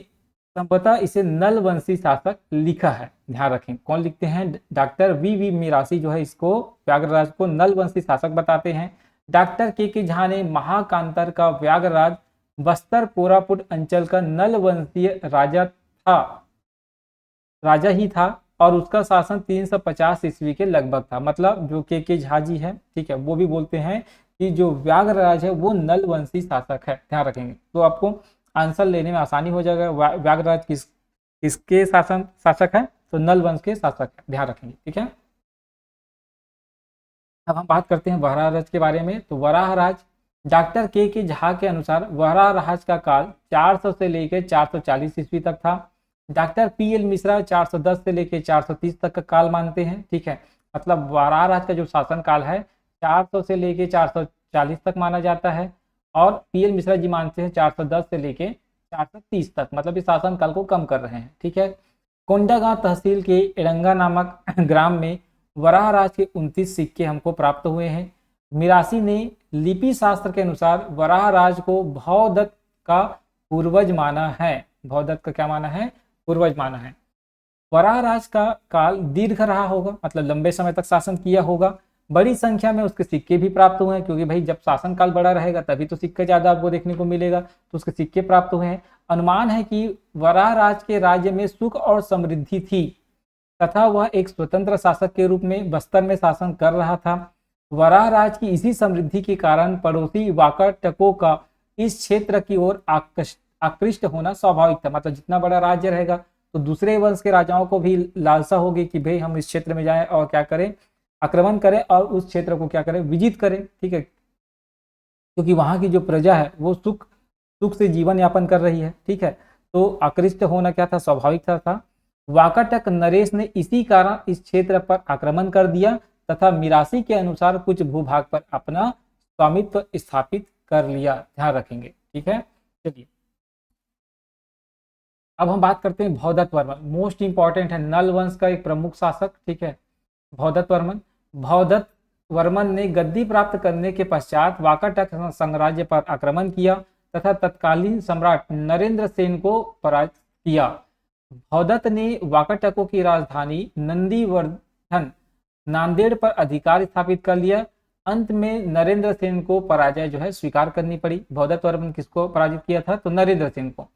संभवतः इसे नल वंशी शासक लिखा है। ध्यान रखें कौन लिखते हैं? डॉक्टर वी मिरासी जो है इसको व्याघ्रराज को नल वंशी शासक बताते हैं। डॉक्टर के झा ने महाकांतर का व्याघ्रराज बस्तर कोरापुट अंचल का नल वंशीय राजा ही था और उसका शासन 350 ईस्वी के लगभग था। मतलब जो के झा जी है, ठीक है, वो भी बोलते हैं कि जो व्याघ्रराज है वो नल वंशी शासक है। ध्यान रखेंगे तो आपको आंसर लेने में आसानी हो जाएगा। व्याघ्रराज किसके शासक है? तो नल वंश के शासक है। ध्यान रखेंगे। ठीक है, अब हम बात करते हैं वराहराज के बारे में। तो वराहराज डॉक्टर के झा के अनुसार वराहराज का काल 400 से लेकर 440 ईस्वी तक था। Doctor PL. मिश्रा 410 से लेकर 430 तक का काल मानते हैं। ठीक है, मतलब वराहराज का जो शासन काल है 400 से लेकर 440 तक माना जाता है और पी.एल. मिश्रा जी मानते हैं 410 से लेकर 430 तक, मतलब इस शासन काल को कम कर रहे हैं। ठीक है, कोंडागांव तहसील के एरंगा नामक ग्राम में वराहराज के 29 सिक्के हमको प्राप्त हुए हैं। मिरासी ने लिपि शास्त्र के अनुसार वराहराज को भौदत्त का पूर्वज माना है। भौदत्त का क्या माना है? पूर्वज माना है। वराहराज का काल दीर्घ रहा होगा, मतलब लंबे समय तक शासन किया होगा। बड़ी संख्या में उसके सिक्के भी प्राप्त हुए हैं क्योंकि भाई जब शासन काल बड़ा रहेगा तभी तो सिक्के ज्यादा आपको देखने को मिलेगा, तो उसके सिक्के प्राप्त हुए हैं। अनुमान है कि वराहराज के राज्य में सुख और समृद्धि थी तथा वह एक स्वतंत्र शासक के रूप में बस्तर में शासन कर रहा था। वराहराज की इसी समृद्धि के कारण पड़ोसी वाकाटकों का इस क्षेत्र की ओर आकृष्ट होना स्वाभाविक था। मतलब जितना बड़ा राज्य रहेगा तो दूसरे वंश के राजाओं को भी लालसा होगी कि भाई हम इस क्षेत्र में जाएं और क्या करें, आक्रमण करें और उस क्षेत्र को क्या करें, विजित करें। ठीक है, क्योंकि वहां की जो प्रजा है वो सुख से जीवन यापन कर रही है। ठीक है, तो आकृष्ट होना क्या था? स्वाभाविक था। वाकाटक नरेश ने इसी कारण इस क्षेत्र पर आक्रमण कर दिया तथा मिरासी के अनुसार कुछ भूभाग पर अपना स्वामित्व स्थापित कर लिया। ध्यान रखेंगे। ठीक है, चलिए अब हम बात करते हैं भौदत्त वर्मन। मोस्ट इंपॉर्टेंट है, नल वंश का एक प्रमुख शासक। ठीक है, भौदत्त वर्मन। भौदत्त वर्मन ने गद्दी प्राप्त करने के पश्चात वाकाटक साम्राज्य पर आक्रमण किया तथा तत्कालीन सम्राट नरेंद्र सेन को पराजित किया। भौदत्त ने वाकाटकों की राजधानी नंदीवर्धन नांदेड़ पर अधिकार स्थापित कर लिया। अंत में नरेंद्र सेन को पराजय जो है स्वीकार करनी पड़ी। भौदत्त वर्मन किसको पराजित किया था? तो नरेंद्र सेन को।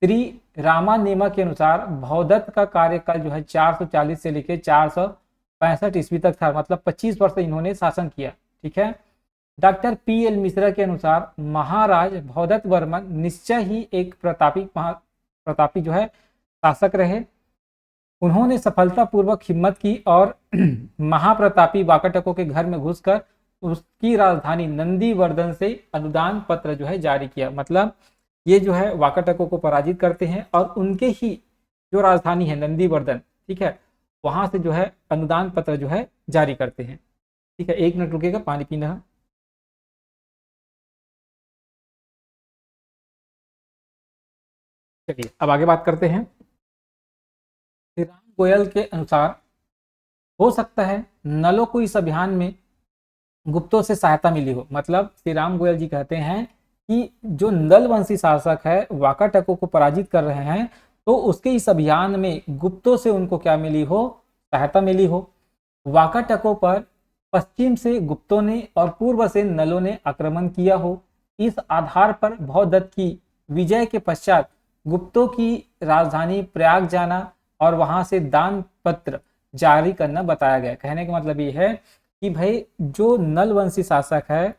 श्री रामानेमा के अनुसार भौदत्त का कार्यकाल जो है 440 से लेकर 465 ईस्वी तक था, मतलब 25 वर्ष इन्होंने शासन किया। ठीक है, डॉक्टर पी.एल. मिश्रा के अनुसार महाराज भौदत्त वर्मन निश्चय ही एक प्रतापी जो है शासक रहे। उन्होंने सफलतापूर्वक हिम्मत की और महाप्रतापी वाकाटकों के घर में घुसकर उसकी राजधानी नंदीवर्धन से अनुदान पत्र जो है जारी किया। मतलब ये जो है वाकाटकों को पराजित करते हैं और उनके ही जो राजधानी है नंदीवर्धन, ठीक है, वहां से जो है अनुदान पत्र जो है जारी करते हैं। ठीक है, 1 मिनट रुकेगा, पानी पीना है। चलिए अब आगे बात करते हैं। श्री राम गोयल के अनुसार हो सकता है नलों को इस अभियान में गुप्तों से सहायता मिली हो। मतलब श्री राम गोयल जी कहते हैं कि जो नल वंशी शासक है वाकाटकों को पराजित कर रहे हैं, तो उसके इस अभियान में गुप्तों से उनको क्या मिली हो, सहायता मिली हो। वाकाटकों पर पश्चिम से गुप्तों ने और पूर्व से नलों ने आक्रमण किया हो। इस आधार पर भौदत्त की विजय के पश्चात गुप्तों की राजधानी प्रयाग जाना और वहां से दान पत्र जारी करना बताया गया। कहने का मतलब ये है कि भाई जो नल वंशी शासक है,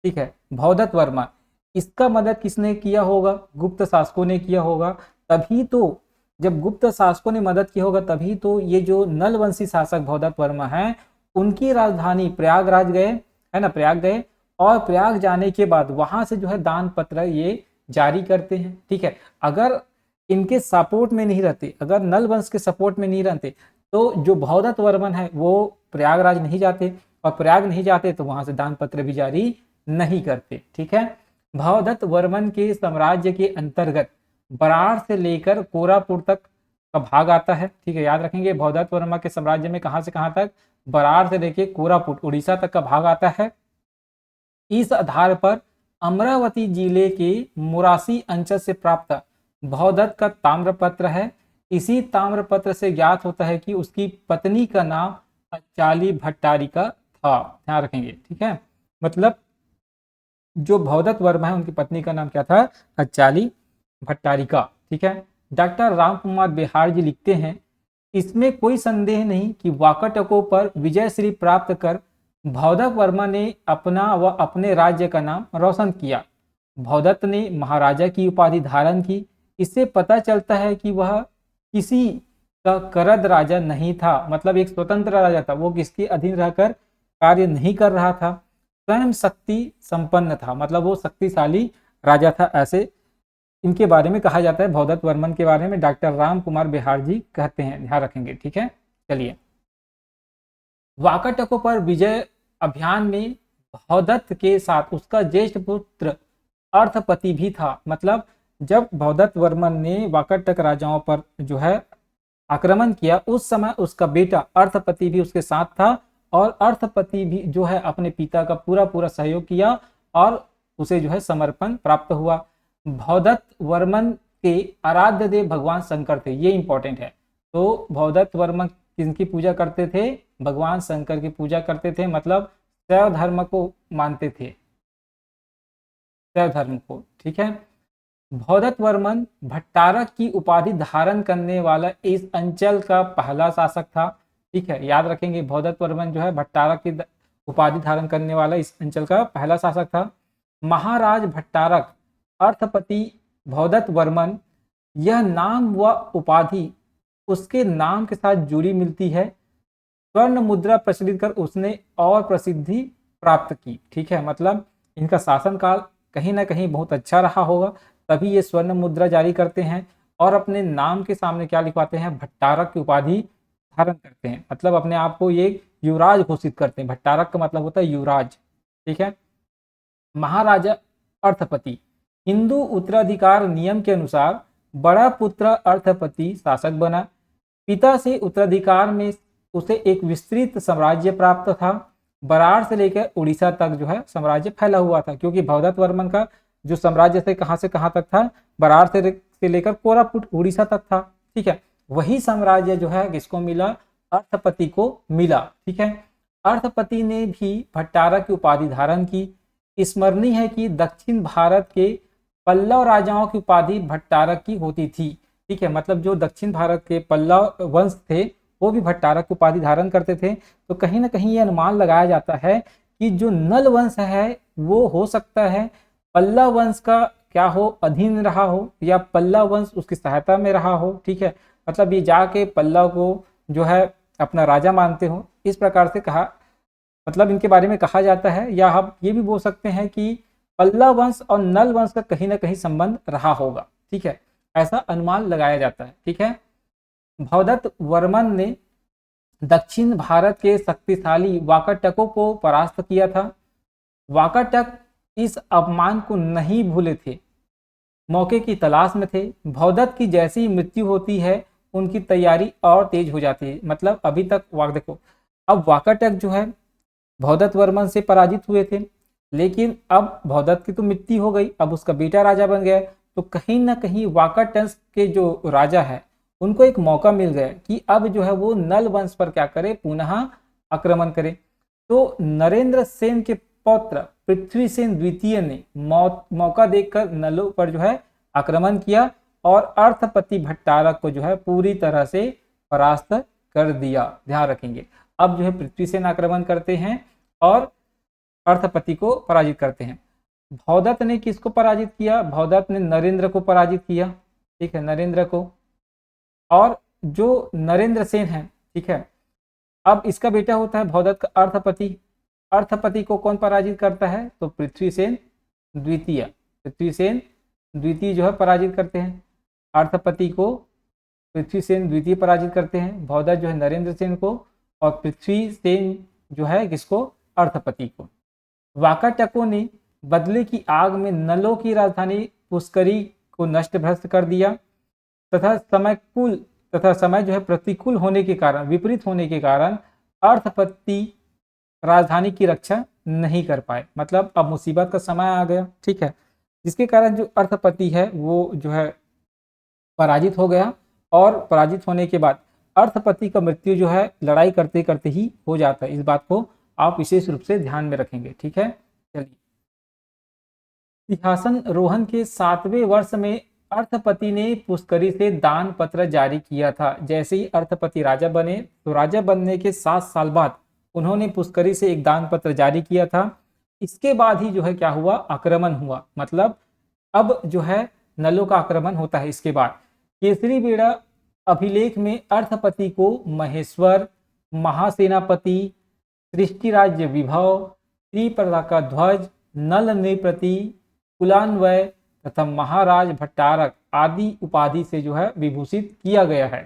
ठीक है, भौदत्त वर्मा, इसका मदद किसने किया होगा, गुप्त शासकों ने किया होगा। तभी तो जब गुप्त शासकों ने मदद की होगा तभी तो ये जो नल वंशी शासक भौदत्त वर्मा है उनकी राजधानी प्रयागराज गए, है ना, प्रयाग गए और प्रयाग जाने के बाद वहां से जो है दान पत्र ये जारी करते हैं। ठीक है, अगर इनके सपोर्ट में नहीं रहते, अगर नल वंश के सपोर्ट में नहीं रहते तो जो भौदत्त वर्मन है वो प्रयागराज नहीं जाते और प्रयाग नहीं जाते तो वहां से दान पत्र भी जारी नहीं करते। ठीक है, भौदत्त वर्मन के साम्राज्य के अंतर्गत बराड़ से लेकर कोरापुट तक का भाग आता है। ठीक है, याद रखेंगे भौदत्त वर्मा के साम्राज्य में कहां से कहां तक, बराड़ से लेकर कोरापुट उड़ीसा तक का भाग आता है। इस आधार पर अमरावती जिले के मुरासी अंचल से प्राप्त भौदत्त का ताम्रपत्र है। इसी ताम्रपत्र से ज्ञात होता है कि उसकी पत्नी का नाम अचाली भट्टारिका था। ध्यान रखेंगे, ठीक है, मतलब जो भौदत्त वर्मा है उनकी पत्नी का नाम क्या था, अचाली भट्टारिका। ठीक है, डॉक्टर राम कुमार बिहार जी लिखते हैं, इसमें कोई संदेह नहीं कि वाकाटकों पर विजयश्री प्राप्त कर भौदत्त वर्मा ने अपना व अपने राज्य का नाम रोशन किया। भौदत्त ने महाराजा की उपाधि धारण की। इससे पता चलता है कि वह किसी का करद राजा नहीं था, मतलब एक स्वतंत्र राजा था, वो किसके अधीन रहकर कार्य नहीं कर रहा था, स्वयं शक्ति संपन्न था, मतलब वो शक्तिशाली राजा था। ऐसे इनके बारे में कहा जाता है, भौदत्त वर्मन के बारे में डॉक्टर राम कुमार बिहार जी कहते हैं, ध्यान रखेंगे। ठीक है, चलिए, वाकाटकों पर विजय अभियान में भौदत्त के साथ उसका ज्येष्ठ पुत्र अर्थपति भी था। मतलब जब भौदत्त वर्मन ने वाकाटक राजाओं पर जो है आक्रमण किया उस समय उसका बेटा अर्थपति भी उसके साथ था और अर्थपति भी जो है अपने पिता का पूरा पूरा सहयोग किया और उसे जो है समर्पण प्राप्त हुआ। भौदत्त वर्मन के आराध्य देव भगवान शंकर थे, ये इंपॉर्टेंट है। तो भौदत्त वर्मन किनकी पूजा करते थे, भगवान शंकर की पूजा करते थे, मतलब शैव धर्म को मानते थे, शैव धर्म को। ठीक है, भौदत्त वर्मन भट्टारक की उपाधि धारण करने वाला इस अंचल का पहला शासक था। ठीक है, याद रखेंगे भौदत्त वर्मन जो है भट्टारक की उपाधि धारण करने वाला इस अंचल का पहला शासक था। महाराज भट्टारक अर्थपति भौदत्त वर्मन, यह नाम व उपाधि उसके नाम के साथ जुड़ी मिलती है। स्वर्ण मुद्रा प्रचलित कर उसने और प्रसिद्धि प्राप्त की। ठीक है, मतलब इनका शासनकाल कहीं ना कहीं बहुत अच्छा रहा होगा, तभी ये स्वर्ण मुद्रा जारी करते हैं और अपने नाम के सामने क्या लिखवाते हैं, भट्टारक की उपाधि धारण करते हैं, मतलब अपने आप को ये युवराज घोषित करते हैं। भट्टारक का मतलब होता है युवराज। ठीक है, महाराजा अर्थपति, हिंदू उत्तराधिकार नियम के अनुसार बड़ा पुत्र अर्थपति शासक बना। पिता से उत्तराधिकार में उसे एक विस्तृत साम्राज्य प्राप्त था। बराड़ से लेकर उड़ीसा तक जो है साम्राज्य फैला हुआ था, क्योंकि भौदत्त वर्मन का जो साम्राज्य से कहां तक था, बराड़ से लेकर कोरापुट उड़ीसा तक था। ठीक है, वही साम्राज्य जो है किसको मिला, अर्थपति को मिला। ठीक है, अर्थपति ने भी भट्टारक की उपाधि धारण की। स्मरणीय है कि दक्षिण भारत के पल्लव राजाओं की उपाधि भट्टारक की होती थी। ठीक है, मतलब जो दक्षिण भारत के पल्लव वंश थे वो भी भट्टारक की उपाधि धारण करते थे। तो कहीं ना कहीं ये अनुमान लगाया जाता है कि जो नल वंश है वो हो सकता है पल्लव वंश का क्या हो, अधीन रहा हो, या पल्लव वंश उसकी सहायता में रहा हो। ठीक है, मतलब ये जाके पल्लव को जो है अपना राजा मानते हो, इस प्रकार से कहा, मतलब इनके बारे में कहा जाता है। या हम ये भी बोल सकते हैं कि पल्लव वंश और नल वंश का कहीं ना कहीं संबंध रहा होगा, ठीक है, ऐसा अनुमान लगाया जाता है, ठीक है। भवदत्त वर्मन ने दक्षिण भारत के शक्तिशाली वाकाटकों को परास्त किया था। वाकाटक इस अपमान को नहीं भूले थे, मौके की तलाश में थे। भवदत्त की जैसी ही मृत्यु होती है उनकी तैयारी और तेज हो जाती है। मतलब अभी तक वाक देखो, अब वाकाटक जो है भवदत्त वर्मन से पराजित हुए थे, लेकिन अब भवदत्त की तो मृत्यु हो गई, अब उसका बेटा राजा बन गया। तो कहीं ना कहीं वाकाटक के जो राजा है उनको एक मौका मिल गया कि अब जो है वो नल वंश पर क्या करे, पुनः आक्रमण करे। तो नरेंद्र सेन के पौत्र पृथ्वीसेन द्वितीय ने मौका देखकर नलों पर जो है आक्रमण किया और अर्थपति भट्टारक को जो है पूरी तरह से परास्त कर दिया। ध्यान रखेंगे, अब जो है पृथ्वीसेन आक्रमण करते हैं और अर्थपति को पराजित करते हैं। भवदत्त ने किसको पराजित किया? भवदत्त ने नरेंद्र को पराजित किया, ठीक है, नरेंद्र को। और जो नरेंद्र सेन है, ठीक है, अब इसका बेटा होता है भवदत्त का अर्थपति। अर्थपति को कौन पराजित करता है? तो पृथ्वीसेन द्वितीय, पृथ्वीसेन द्वितीय जो है पराजित करते हैं अर्थपति को। पृथ्वीसेन द्वितीय पराजित करते हैं, भवदत्त जो है नरेंद्र सेन को, और पृथ्वीसेन जो है किसको? अर्थपति को। वाकाटकों ने बदले की आग में नलों की राजधानी पुष्करी को नष्ट भ्रष्ट कर दिया तथा समय जो है प्रतिकूल होने के कारण, विपरीत होने के कारण अर्थपति राजधानी की रक्षा नहीं कर पाए। मतलब अब मुसीबत का समय आ गया, ठीक है, जिसके कारण जो अर्थपति है वो जो है पराजित हो गया। और पराजित होने के बाद अर्थपति का मृत्यु जो है लड़ाई करते करते ही हो जाता है। इस बात को आप विशेष रूप से ध्यान में रखेंगे, ठीक है। चलिए, सिंहासन रोहन के 7वें वर्ष में अर्थपति ने पुष्करी से दान पत्र जारी किया था। जैसे ही अर्थपति राजा बने तो राजा बनने के 7 साल बाद उन्होंने पुष्करी से एक दान पत्र जारी किया था। इसके बाद ही जो है क्या हुआ? आक्रमण हुआ। मतलब अब जो है नलों का आक्रमण होता है। इसके बाद केसरी बेड़ा अभिलेख में अर्थपति को महेश्वर, महासेनापति, सृष्टि राज्य विभव, त्रिपताका ध्वज, नल नृपति, कुलान्वय तथा महाराज भट्टारक आदि उपाधि से जो है विभूषित किया गया है।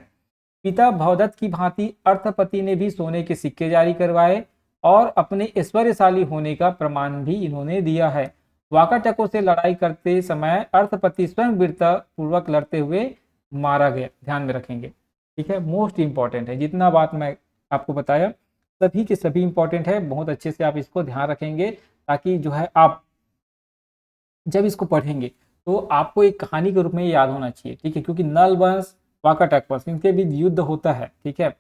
पिता भवदत्त की भांति अर्थपति ने भी सोने के सिक्के जारी करवाए और अपने ऐश्वर्यशाली होने का प्रमाण भी इन्होंने दिया है। वाकाटकों से लड़ाई करते समय अर्थपति स्वयं वीरता पूर्वक लड़ते हुए मारा गया। ध्यान में रखेंगे, ठीक है, मोस्ट इंपॉर्टेंट है। जितना बात मैं आपको बताया सभी के सभी इंपॉर्टेंट है, बहुत अच्छे से आप इसको ध्यान रखेंगे ताकि जो है आप जब इसको पढ़ेंगे तो आपको एक कहानी के रूप में याद होना चाहिए, ठीक है, क्योंकि नल वंश वाकाटक वंश इनके बीच युद्ध होता है, ठीक है।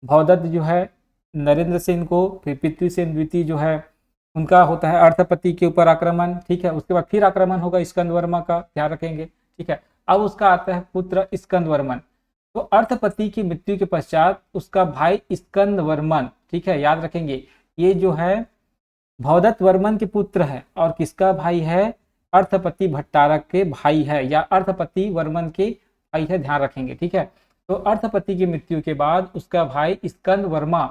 भवदत्त जो है नरेंद्र सेन को, फिर पृथ्वीसेन द्वितीय जो है उनका होता है अर्थपति के ऊपर आक्रमण, ठीक है। उसके बाद फिर आक्रमण होगा स्कंद वर्मा का, ध्यान रखेंगे, ठीक है। अब उसका आता है पुत्र स्कंद वर्मन। तो अर्थपति की मृत्यु के पश्चात उसका भाई स्कंद वर्मन, ठीक है, याद रखेंगे, ये जो है भवदत्त वर्मन के पुत्र है और किसका भाई है? अर्थपति भट्टारक के भाई है या अर्थपति वर्मन के भाई है, ध्यान रखेंगे, ठीक है। तो अर्थपति की मृत्यु के बाद उसका भाई स्कंद वर्मा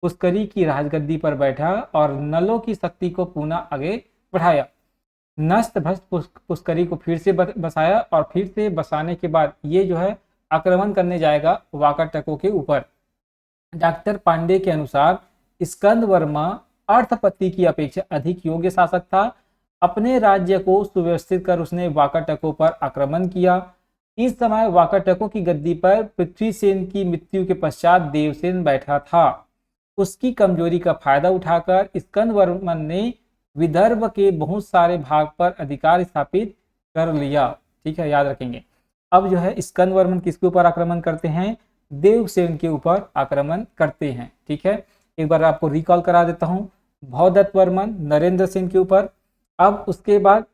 पुष्करी की राजगद्दी पर बैठा और नलों की शक्ति को पुनः आगे बढ़ाया। नष्ट भ्रष्ट पुष्करी को फिर से बसाया और फिर से बसाने के बाद ये जो है आक्रमण करने जाएगा वाकाटकों के ऊपर। डॉक्टर पांडे के अनुसार स्कंद वर्मा अर्थपति की अपेक्षा अधिक योग्य शासक था। अपने राज्य को सुव्यवस्थित कर उसने वाकाटकों पर आक्रमण किया। इस समय वाकाटकों की गद्दी पर पृथ्वीसेन की मृत्यु के पश्चात देवसेन बैठा था। उसकी कमजोरी का फायदा उठाकर स्कंद वर्मन ने विदर्भ के बहुत सारे भाग पर अधिकार स्थापित कर लिया, ठीक है, याद रखेंगे। अब जो है स्कंद वर्मन किसके ऊपर आक्रमण करते हैं? देवसेन के ऊपर आक्रमण करते हैं, ठीक है। एक बार आपको रिकॉल करा देता हूं, भवदत्त वर्मन नरेंद्र सेन के ऊपर, अब उसके बाद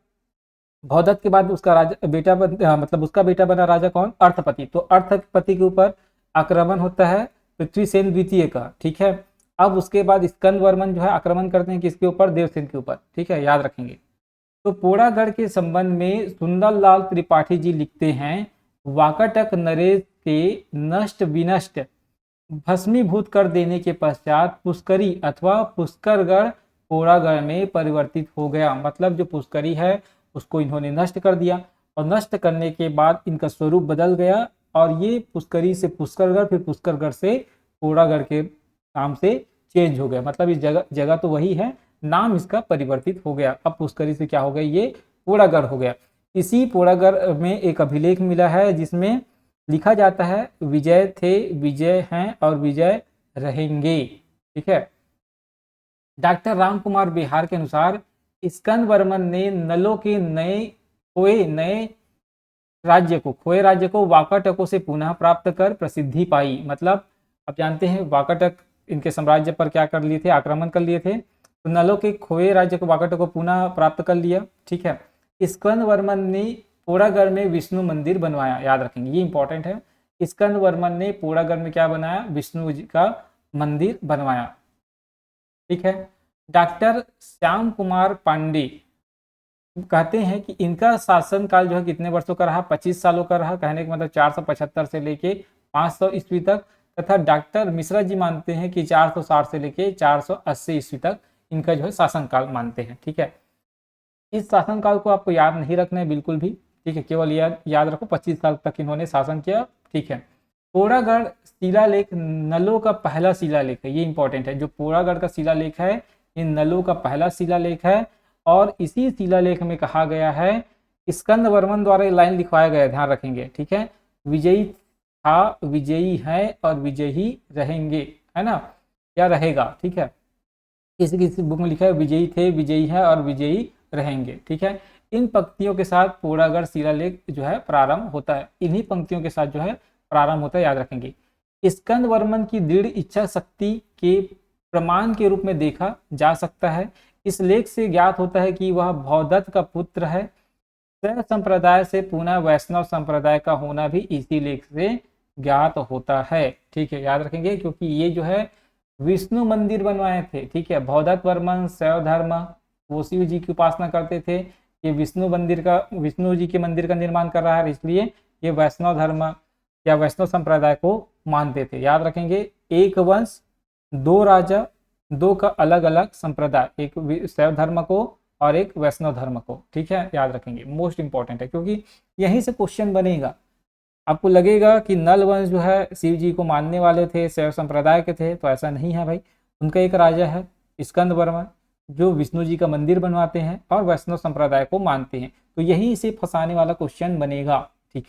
भवदत्त के बाद उसका बेटा मतलब उसका बेटा बना राजा कौन? अर्थपति। तो अर्थपति के ऊपर आक्रमण होता है पृथ्वीसेन द्वितीय का, ठीक है। अब उसके बाद स्कंद वर्मन जो है आक्रमण करते हैं किसके ऊपर? देवसेन के ऊपर, ठीक है, याद रखेंगे। तो पोड़ागढ़ के संबंध में सुंदरलाल त्रिपाठी जी लिखते हैं, वाकाटक नरेश के नष्ट विनष्ट भस्मीभूत कर देने के पश्चात पुष्करी अथवा पुष्करगढ़ पोड़ागढ़ में परिवर्तित हो गया। मतलब जो पुष्करी है उसको इन्होंने नष्ट कर दिया और नष्ट करने के बाद इनका स्वरूप बदल गया और ये पुष्करी से पुष्करगढ़, फिर पुष्करगढ़ से पोड़ागढ़ के नाम से चेंज हो गया। मतलब इस जगह तो वही है, नाम इसका परिवर्तित हो गया। अब पुष्करी से क्या हो गया, ये पोड़ागढ़ हो गया। इसी पोड़ागढ़ में एक अभिलेख मिला है जिसमें लिखा जाता है विजय थे, विजय हैं और विजय रहेंगे। ठीक है। डॉक्टर राम कुमार बिहार के अनुसार स्कंद वर्मन ने नलों के खोए राज्य को वाकाटकों से पुनः प्राप्त कर प्रसिद्धि पाई। मतलब आप जानते हैं वाकाटक इनके साम्राज्य पर क्या कर लिए थे, आक्रमण कर लिए थे। तो नलों के खोए राज्य को वाकाटकों को पुनः प्राप्त कर लिया। ठीक है। स्कंद वर्मन ने पोड़ागढ़ में विष्णु मंदिर बनवाया, याद रखेंगे ये इंपॉर्टेंट है। स्कंद वर्मन ने पोड़ागढ़ में क्या बनाया, विष्णु जी का मंदिर बनवाया। ठीक है। डॉक्टर श्याम कुमार पांडे कहते हैं कि इनका शासनकाल जो है कितने वर्षों का रहा, 25 सालों का रहा। कहने का मतलब 475 से लेके 500 ईस्वी तक। तथा डॉक्टर मिश्रा जी मानते हैं कि 460 से लेके 480 ईस्वी तक इनका जो है शासनकाल मानते हैं। ठीक है। इस शासनकाल को आपको याद नहीं रखना है बिल्कुल भी। ठीक है। केवल याद रखो 25 साल तक इन्होंने शासन किया। ठीक है। पोड़ागढ़ शिलालेख नलों का पहला शिलालेख है, ये इंपॉर्टेंट है। जो पोड़ागढ़ का शिलालेख है ये नलों का पहला शिलालेख है और इसी शिलालेख में कहा गया है, स्कंद वर्मन द्वारा ये लाइन लिखवाया गया है, ध्यान रखेंगे। ठीक है। विजयी था, विजयी है और विजयी रहेंगे, है ना, क्या रहेगा। ठीक है। किसी बुक में लिखा है विजयी थे, विजयी है और विजयी रहेंगे। ठीक है। इन पंक्तियों के साथ पोड़ागढ़ शिलालेख जो है प्रारंभ होता है, इन्हीं पंक्तियों के साथ जो है प्रारंभ होता है, याद रखेंगे। स्कंद वर्मन की दृढ़ इच्छा शक्ति के प्रमाण के रूप में देखा जा सकता है। इस लेख से ज्ञात होता है कि वह भौदत्त का पुत्र है। शैव संप्रदाय से पुनः वैष्णव संप्रदाय का होना भी इसी लेख से ज्ञात होता है। ठीक है, याद रखेंगे, क्योंकि ये जो है विष्णु मंदिर बनवाए थे। ठीक है। भौदत्त वर्मन शैव धर्म, वो शिव जी की उपासना करते थे। ये विष्णु जी के मंदिर का निर्माण कर रहा है, इसलिए ये वैष्णव धर्म या वैष्णव संप्रदाय को मानते थे। याद रखेंगे, एक वंश, दो राजा, दो का अलग अलग संप्रदाय, एक शैव धर्म को और एक वैष्णव धर्म को। ठीक है, याद रखेंगे, मोस्ट इंपॉर्टेंट है, क्योंकि यहीं से क्वेश्चन बनेगा। आपको लगेगा कि नल वंश जो है शिव जी को मानने वाले थे, शैव संप्रदाय के थे, तो ऐसा नहीं है भाई। उनका एक राजा है स्कंद वर्मन जो विष्णु जी का मंदिर बनवाते हैं और वैष्णव संप्रदाय को मानते हैं, तो यही से फंसाने वाला क्वेश्चन बनेगा। ठीक।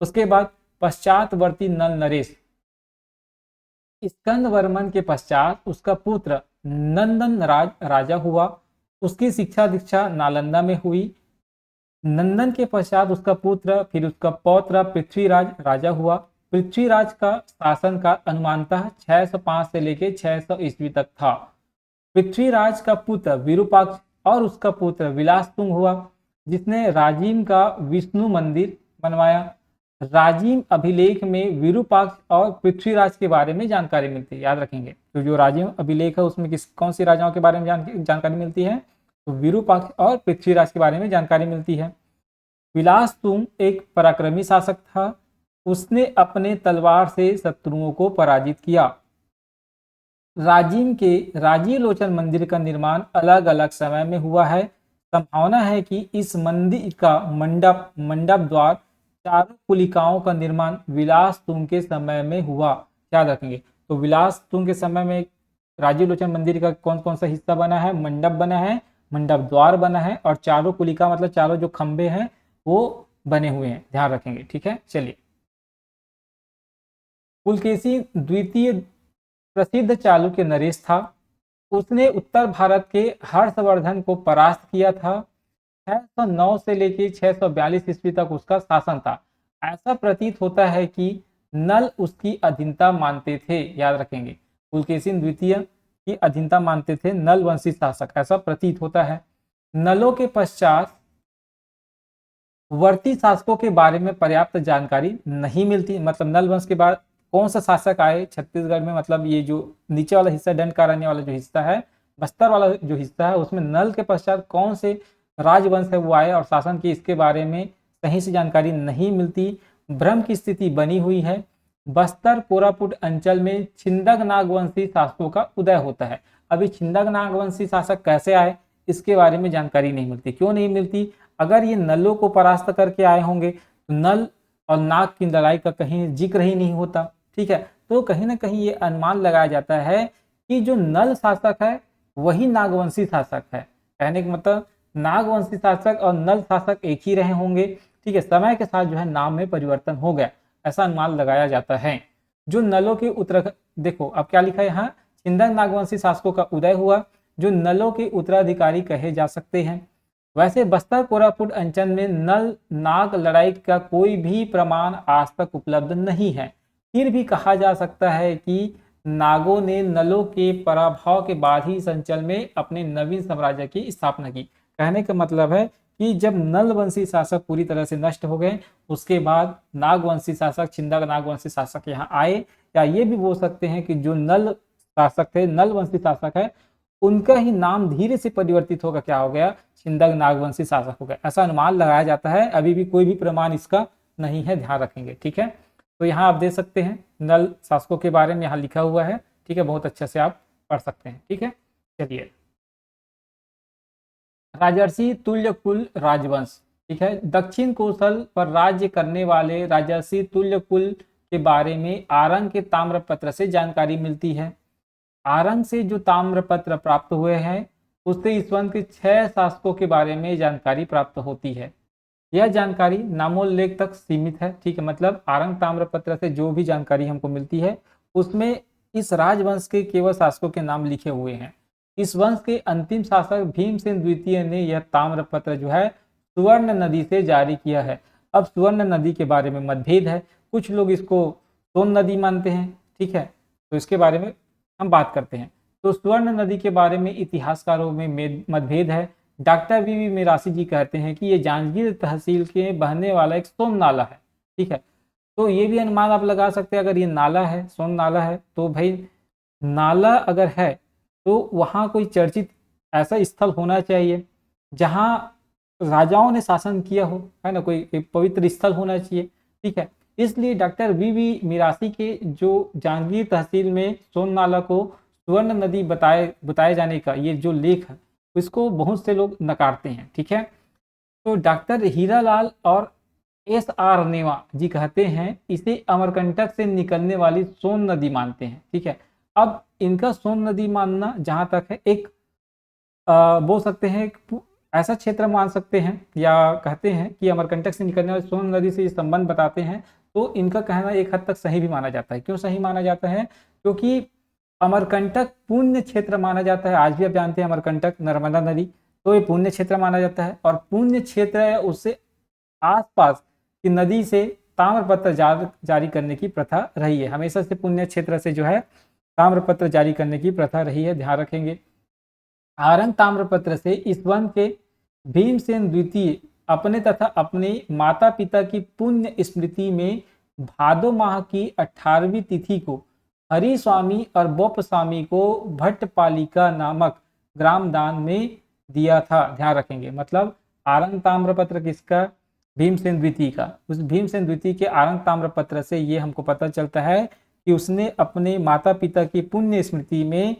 उसके बाद पश्चातवर्ती नल नरेश, स्कंद वर्मन के पश्चात उसका पुत्र नंदन राजा हुआ। उसकी शिक्षा दीक्षा नालंदा में हुई। नंदन के पश्चात उसका पुत्र, फिर उसका पौत्र पृथ्वीराज राजा हुआ। पृथ्वीराज का शासन का अनुमानतः 605 से लेके 600 ईस्वी तक था। पृथ्वीराज का पुत्र विरूपाक्ष और उसका पुत्र विलासतुंग हुआ, जिसने राजिम का विष्णु मंदिर बनवाया। राजिम अभिलेख में विरूपाक्ष और पृथ्वीराज के बारे में जानकारी मिलती है, याद रखेंगे। तो जो राजिम अभिलेख है उसमें कौन सी राजाओं के बारे में जानकारी मिलती है, तो विरूपाक्ष और पृथ्वीराज के बारे में जानकारी मिलती है। विलासतुंग एक पराक्रमी शासक था। उसने अपने तलवार से शत्रुओं को पराजित किया। राजिम के राजीव लोचन मंदिर का निर्माण अलग अलग समय में हुआ है। संभावना है कि इस मंदिर का मंडप द्वार चारों कुलिकाओं का निर्माण विलासतुंग के समय में हुआ, याद रखेंगे। तो विलासतुंग के समय में राजीव लोचन मंदिर का कौन कौन सा हिस्सा बना है, मंडप बना है, मंडप द्वार बना है और चारों कुलिका मतलब चारों जो खंबे हैं वो बने हुए हैं, ध्यान रखेंगे। ठीक है। चलिए, पुलकेशी द्वितीय प्रसिद्ध चालुक्य नरेश था। उसने उत्तर भारत के हर्षवर्धन को परास्त किया था। 609 से लेकर 642 ईस्वी तक उसका शासन था। ऐसा प्रतीत होता है कि नल उसकी अधीनता मानते थे, याद रखेंगे। पुलकेशी द्वितीय की अधीनता मानते थे नल वंशी शासक, ऐसा प्रतीत होता है। नलों के पश्चात वर्ती शासकों के बारे में पर्याप्त जानकारी नहीं मिलती। मतलब नल वंश के बाद कौन सा शासक आए छत्तीसगढ़ में, मतलब ये जो नीचे वाला हिस्सा दंडकारण्य वाला जो हिस्सा है, बस्तर वाला जो हिस्सा है, उसमें नल के पश्चात कौन से राजवंश है वो आए और शासन की, इसके बारे में सही से जानकारी नहीं मिलती। भ्रम की स्थिति बनी हुई है। बस्तर कोरापुट अंचल में छिंदक नागवंशी शासकों का उदय होता है। अभी छिंदक नागवंशी शासक कैसे आए इसके बारे में जानकारी नहीं मिलती। क्यों नहीं मिलती? अगर ये नलों को परास्त करके आए होंगे तो नल और नाग की लड़ाई का कहीं जिक्र ही नहीं होता। ठीक है, तो कहीं ना कहीं ये अनुमान लगाया जाता है कि जो नल शासक है वही नागवंशी शासक है। कहने का मतलब नागवंशी शासक और नल शासक एक ही रहे होंगे। ठीक है, समय के साथ जो है नाम में परिवर्तन हो गया, ऐसा अनुमान लगाया जाता है। जो नलों के उत्तर, देखो अब क्या लिखा है यहाँ, छिंदक नागवंशी शासकों का उदय हुआ जो नलों के उत्तराधिकारी कहे जा सकते हैं। वैसे बस्तर कोरापुट अंचल में नल नाग लड़ाई का कोई भी प्रमाण आज तक उपलब्ध नहीं है। फिर भी कहा जा सकता है कि नागों ने नलों के पराभव के बाद ही इस अंचल में अपने नवीन साम्राज्य की स्थापना की। कहने का मतलब है कि जब नल वंशी शासक पूरी तरह से नष्ट हो गए उसके बाद नागवंशी शासक छिंदक नागवंशी शासक यहाँ आए, या ये भी बोल सकते हैं कि जो नल शासक थे, नल वंशी शासक है, उनका ही नाम धीरे से परिवर्तित होकर क्या हो गया, छिंदक नागवंशी शासक हो गया। ऐसा अनुमान लगाया जाता है। अभी भी कोई भी प्रमाण इसका नहीं है, ध्यान रखेंगे। ठीक है, तो यहाँ आप देख सकते हैं नल शासकों के बारे में यहाँ लिखा हुआ है। ठीक है, बहुत अच्छे से आप पढ़ सकते हैं। ठीक है, चलिए, राजर्षि तुल्यकुल राजवंश। ठीक है, दक्षिण कौशल पर राज्य करने वाले राजर्षि तुल्यकुल के बारे में आरंग के ताम्रपत्र से जानकारी मिलती है। आरंग से जो ताम्रपत्र प्राप्त हुए हैं उससे इस वंश के 6 शासकों के बारे में जानकारी प्राप्त होती है। यह जानकारी नामोल्लेख तक सीमित है। ठीक है, मतलब आरंग ताम्रपत्र से जो भी जानकारी हमको मिलती है उसमें इस राजवंश के केवल शासकों के नाम लिखे हुए हैं। इस वंश के अंतिम शासक भीमसेन द्वितीय ने यह ताम्रपत्र जो है सुवर्ण नदी से जारी किया है। अब सुवर्ण नदी के बारे में मतभेद है, कुछ लोग इसको सोन नदी मानते हैं। ठीक है, तो इसके बारे में हम बात करते हैं। तो स्वर्ण नदी के बारे में इतिहासकारों में मतभेद है। डॉक्टर वी मिरासी जी कहते हैं कि ये जांजगीर तहसील के बहने वाला एक सोन नाला है। ठीक है, तो ये भी अनुमान आप लगा सकते हैं, अगर ये नाला है, सोन नाला है, तो भाई नाला अगर है तो वहाँ कोई चर्चित ऐसा स्थल होना चाहिए जहाँ राजाओं ने शासन किया हो, है ना, कोई पवित्र स्थल होना चाहिए। ठीक है, इसलिए डॉक्टर वी मिरासी के जो जांजगीर तहसील में सोन नाला को स्वर्ण नदी बताए जाने का ये जो लेख है इसको बहुत से लोग नकारते हैं। ठीक है, तो डॉक्टर हीरालाल और SR नेवा जी कहते हैं इसे अमरकंटक से निकलने वाली सोन नदी मानते हैं। ठीक है, अब इनका सोन नदी मानना जहां तक है एक बोल सकते हैं ऐसा क्षेत्र मान सकते हैं, या कहते हैं कि अमरकंटक से निकलने वाली सोन नदी से ये संबंध बताते हैं, तो इनका कहना एक हद तक सही भी माना जाता है। क्यों सही माना जाता है? क्योंकि अमरकंटक पुण्य क्षेत्र माना जाता है। आज भी आप जानते हैं अमरकंटक नर्मदा नदी, तो ये पुण्य क्षेत्र माना जाता है, और पुण्य क्षेत्र है उससे आसपास की नदी से ताम्रपत्र जारी करने की प्रथा रही है। हमेशा से पुण्य क्षेत्र से जो है ताम्रपत्र जारी करने की प्रथा रही है, ध्यान रखेंगे। आरंग ताम्रपत्र से इस वन के भीमसेन द्वितीय अपने तथा अपने माता पिता की पुण्य स्मृति में भादो माह की 18वीं तिथि को हरि स्वामी और बोप स्वामी को भट्टपालिका नामक ग्राम दान में दिया था। ध्यान रखेंगे, मतलब आरंग ताम्रपत्र किसका? भीमसेन द्वितीय का। उस भीमसेन द्वितीय के आरंग ताम्रपत्र से ये हमको पता चलता है कि उसने अपने माता पिता की पुण्य स्मृति में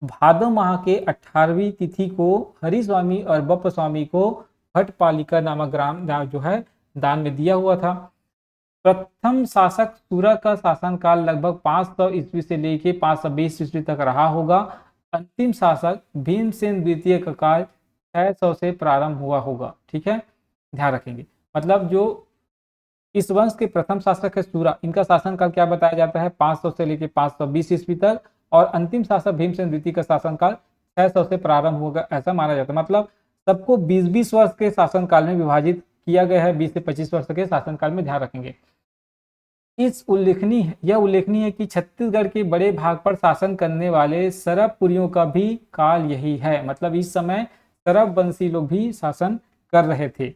भादो माह के 18वीं तिथि को हरि स्वामी और बप्प स्वामी को भट्टपालिका नामक ग्राम जो है दान में दिया हुआ था। प्रथम शासक सूरा का शासनकाल लगभग 500 ईस्वी से लेकर 520 ईस्वी तक रहा होगा। अंतिम शासक भीमसेन द्वितीय का काल 600 से प्रारंभ हुआ होगा। ठीक है, ध्यान रखेंगे, मतलब जो इस वंश के प्रथम शासक है सूरा, इनका शासनकाल क्या बताया जाता है? 500 से लेकर 520 ईस्वी तक, और अंतिम शासक भीमसेन द्वितीय का शासनकाल 600 से प्रारंभ होगा, ऐसा माना जाता है। मतलब सबको 20-20 वर्ष के शासनकाल में विभाजित किया गया है, 20 से 25 वर्ष के शासनकाल में, ध्यान रखेंगे। यह उल्लेखनीय है कि छत्तीसगढ़ के बड़े भाग पर शासन करने वाले सरबपुरियों का भी काल यही है। मतलब इस समय सरब वंशी लोग भी शासन कर रहे थे।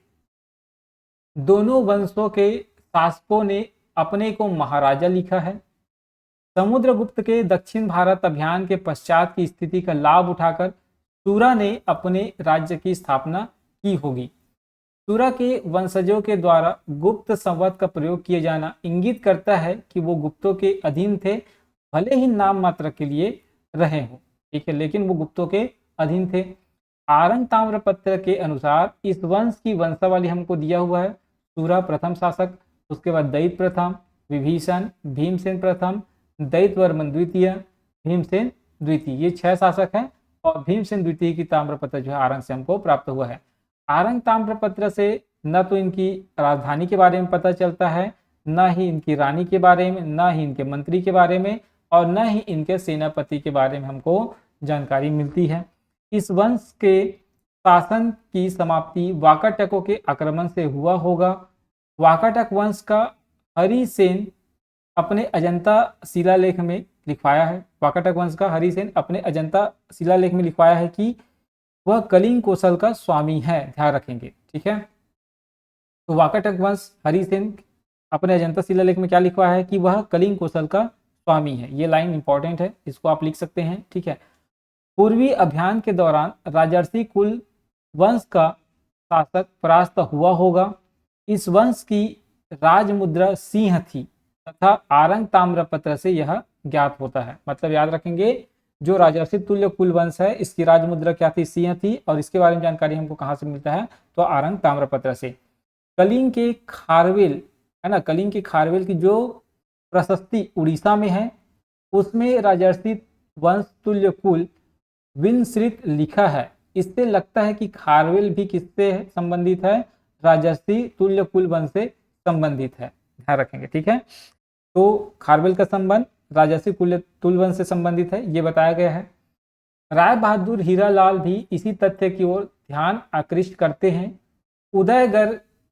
दोनों वंशों के शासकों ने अपने को महाराजा लिखा है। समुद्रगुप्त के दक्षिण भारत अभियान के पश्चात की स्थिति का लाभ उठाकर सूरा ने अपने राज्य की स्थापना की होगी। सूरा के वंशजों के द्वारा गुप्त संवत का प्रयोग किए जाना इंगित करता है कि वो गुप्तों के अधीन थे, भले ही नाम मात्र के लिए रहे हों, ठीक है, लेकिन वो गुप्तों के अधीन थे। आरंग ताम्रपत्र के अनुसार इस वंश की वंशावली हमको दिया हुआ है। सूरा प्रथम शासक, उसके बाद दैत्य प्रथम, विभीषण, भीमसेन प्रथम, दैत्यवर्मन द्वितीय, भीमसेन द्वितीय, ये 6 शासक हैं और भीमसेन द्वितीय की ताम्रपत्र जो है आरंग से हमको प्राप्त हुआ है। आरंग ताम्रपत्र से न तो इनकी राजधानी के बारे में पता चलता है, न ही इनकी रानी के बारे में, न ही इनके मंत्री के बारे में और न ही इनके सेनापति के बारे में हमको जानकारी मिलती है। इस वंश के शासन की समाप्ति वाकाटकों के आक्रमण से हुआ होगा। वाकाटक वंश का हरिसेन अपने अजंता शिलालेख में लिखवाया है। वाकाटक वंश का हरिसेन अपने अजंता शिलालेख में लिखवाया है कि वह कलिंग कौशल का स्वामी है, ध्यान रखेंगे, ठीक है। तो वाकाटक वंश हरिसेन अपने अजंता शिलालेख में क्या लिखवाया है कि वह कलिंग कौशल का स्वामी है। ये लाइन इंपॉर्टेंट है, इसको आप लिख सकते हैं, ठीक है। पूर्वी अभियान के दौरान राजर्षि कुल वंश का शासक परास्त हुआ होगा। इस वंश की राजमुद्रा सिंह थी तथा आरंग ताम्रपत्र से यह ज्ञात होता है। मतलब याद रखेंगे, जो राजर्षि तुल्य कुल वंश है इसकी राजमुद्रा क्या थी, सिंह थी, और इसके बारे में जानकारी हमको कहाँ से मिलता है, तो आरंग ताम्रपत्र से। कलिंग के खारवेल है ना, कलिंग के खारवेल की जो प्रशस्ति उड़ीसा में है उसमें राजर्षि वंश तुल्य कुल विनसृत लिखा है। इससे लगता है कि खारवेल भी किससे संबंधित है, राजर्षि तुल्य कुल वंश से संबंधित है, ध्यान रखेंगे, ठीक है। तो खारवेल का संबंध राजर्षि तुल्य वंश से संबंधित है, ये बताया गया है। राय बहादुर हीरालाल भी इसी तथ्य की ओर ध्यान आकृष्ट करते हैं।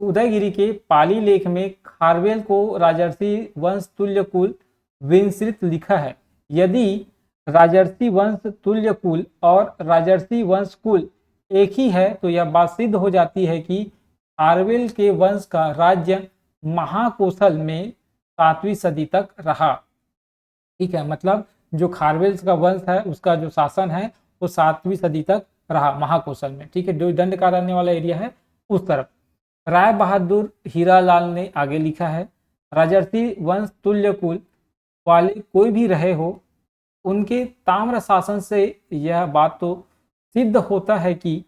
उदयगिरी के पाली लेख में खारवेल को राजर्षि वंश तुल्य कुल विनसृत लिखा है। यदि राजर्षि वंश तुल्य कुल और राजर्षि वंश कुल एक ही है तो यह बात सिद्ध हो जाती है कि खारवेल के वंश का राज्य महाकौशल में 7वीं सदी तक रहा, ठीक है। मतलब जो खारवेल का वंश है उसका जो शासन है वो 7वीं सदी तक रहा महाकौशल में, ठीक है, जो दंडकारण्य वाला एरिया है उस तरफ। राय बहादुर हीरालाल ने आगे लिखा है, राजर्षि वंश तुल्य कुल वाले कोई भी रहे हो, उनके ताम्र शासन से यह बात तो सिद्ध होता है कि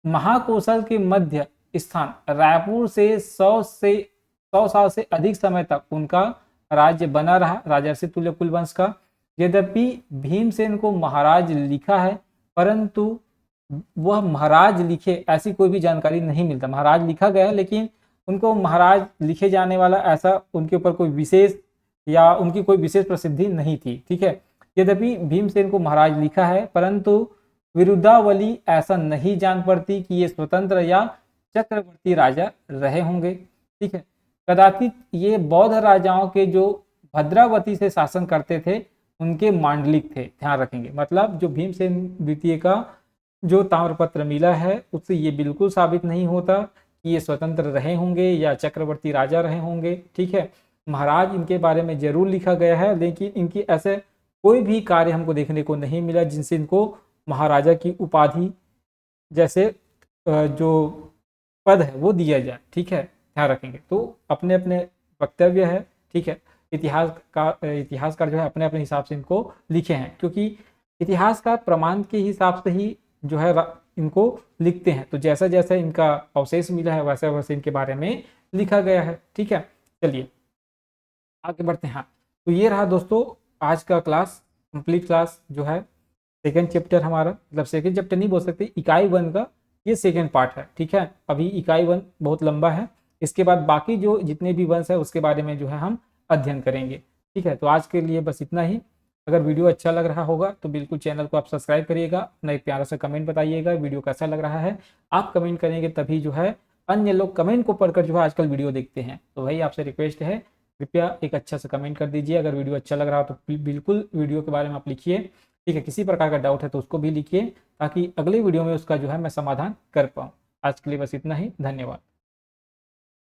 महाकौशल के मध्य स्थान रायपुर से 100 साल से अधिक समय तक उनका राज्य बना रहा, राजर्षि तुल्य कुल वंश का। यद्यपि भीमसेन को महाराज लिखा है परंतु वह महाराज लिखे ऐसी कोई भी जानकारी नहीं मिलता। महाराज लिखा गया है लेकिन उनको महाराज लिखे जाने वाला ऐसा उनके ऊपर कोई विशेष या उनकी कोई विशेष प्रसिद्धि नहीं थी, ठीक है। यद्यपि भीमसेन को महाराज लिखा है परंतु विरुद्धावली ऐसा नहीं जान पड़ती कि ये स्वतंत्र या चक्रवर्ती राजा रहे होंगे, ठीक है। कदाचित ये बौद्ध राजाओं के जो भद्रावती से शासन करते थे उनके मांडलिक थे, ध्यान रखेंगे। मतलब जो भीमसेन द्वितीय का जो ताम्रपत्र मिला है उससे ये बिल्कुल साबित नहीं होता कि ये स्वतंत्र रहे होंगे या चक्रवर्ती राजा रहे होंगे, ठीक है। महाराज इनके बारे में जरूर लिखा गया है लेकिन इनकी ऐसे कोई भी कार्य हमको देखने को नहीं मिला जिनसे इनको महाराजा की उपाधि जैसे जो पद है वो दिया जाए, ठीक है, ध्यान रखेंगे। तो अपने अपने वक्तव्य है, ठीक है, इतिहासकार जो है अपने अपने हिसाब से इनको लिखे हैं, क्योंकि इतिहासकार प्रमाण के हिसाब से ही जो है इनको लिखते हैं। तो जैसा जैसा इनका अवशेष मिला है वैसे वैसे इनके बारे में लिखा गया है, ठीक है। चलिए आगे बढ़ते हैं। तो ये रहा दोस्तों आज का क्लास, कंप्लीट क्लास जो है सेकेंड चैप्टर हमारा, मतलब सेकेंड चैप्टर नहीं बोल सकते, इकाई 1 का ये सेकेंड पार्ट है, ठीक है। अभी इकाई 1 बहुत लंबा है, इसके बाद बाकी जो जितने भी वंश है उसके बारे में जो है हम अध्ययन करेंगे, ठीक है। तो आज के लिए बस इतना ही। अगर वीडियो अच्छा लग रहा होगा तो बिल्कुल चैनल को आप सब्सक्राइब करिएगा, अपना एक प्यारा सा कमेंट बताइएगा वीडियो कैसा लग रहा है। आप कमेंट करेंगे तभी जो है अन्य लोग कमेंट को पढ़कर जो है आजकल वीडियो देखते हैं। तो वही आपसे रिक्वेस्ट है, कृपया एक अच्छा सा कमेंट कर दीजिए। अगर वीडियो अच्छा लग रहा हो तो बिल्कुल वीडियो के बारे में आप लिखिए, ठीक है। किसी प्रकार का डाउट है तो उसको भी लिखिए ताकि अगले वीडियो में उसका जो है मैं समाधान कर पाऊँ। आज के लिए बस इतना ही, धन्यवाद।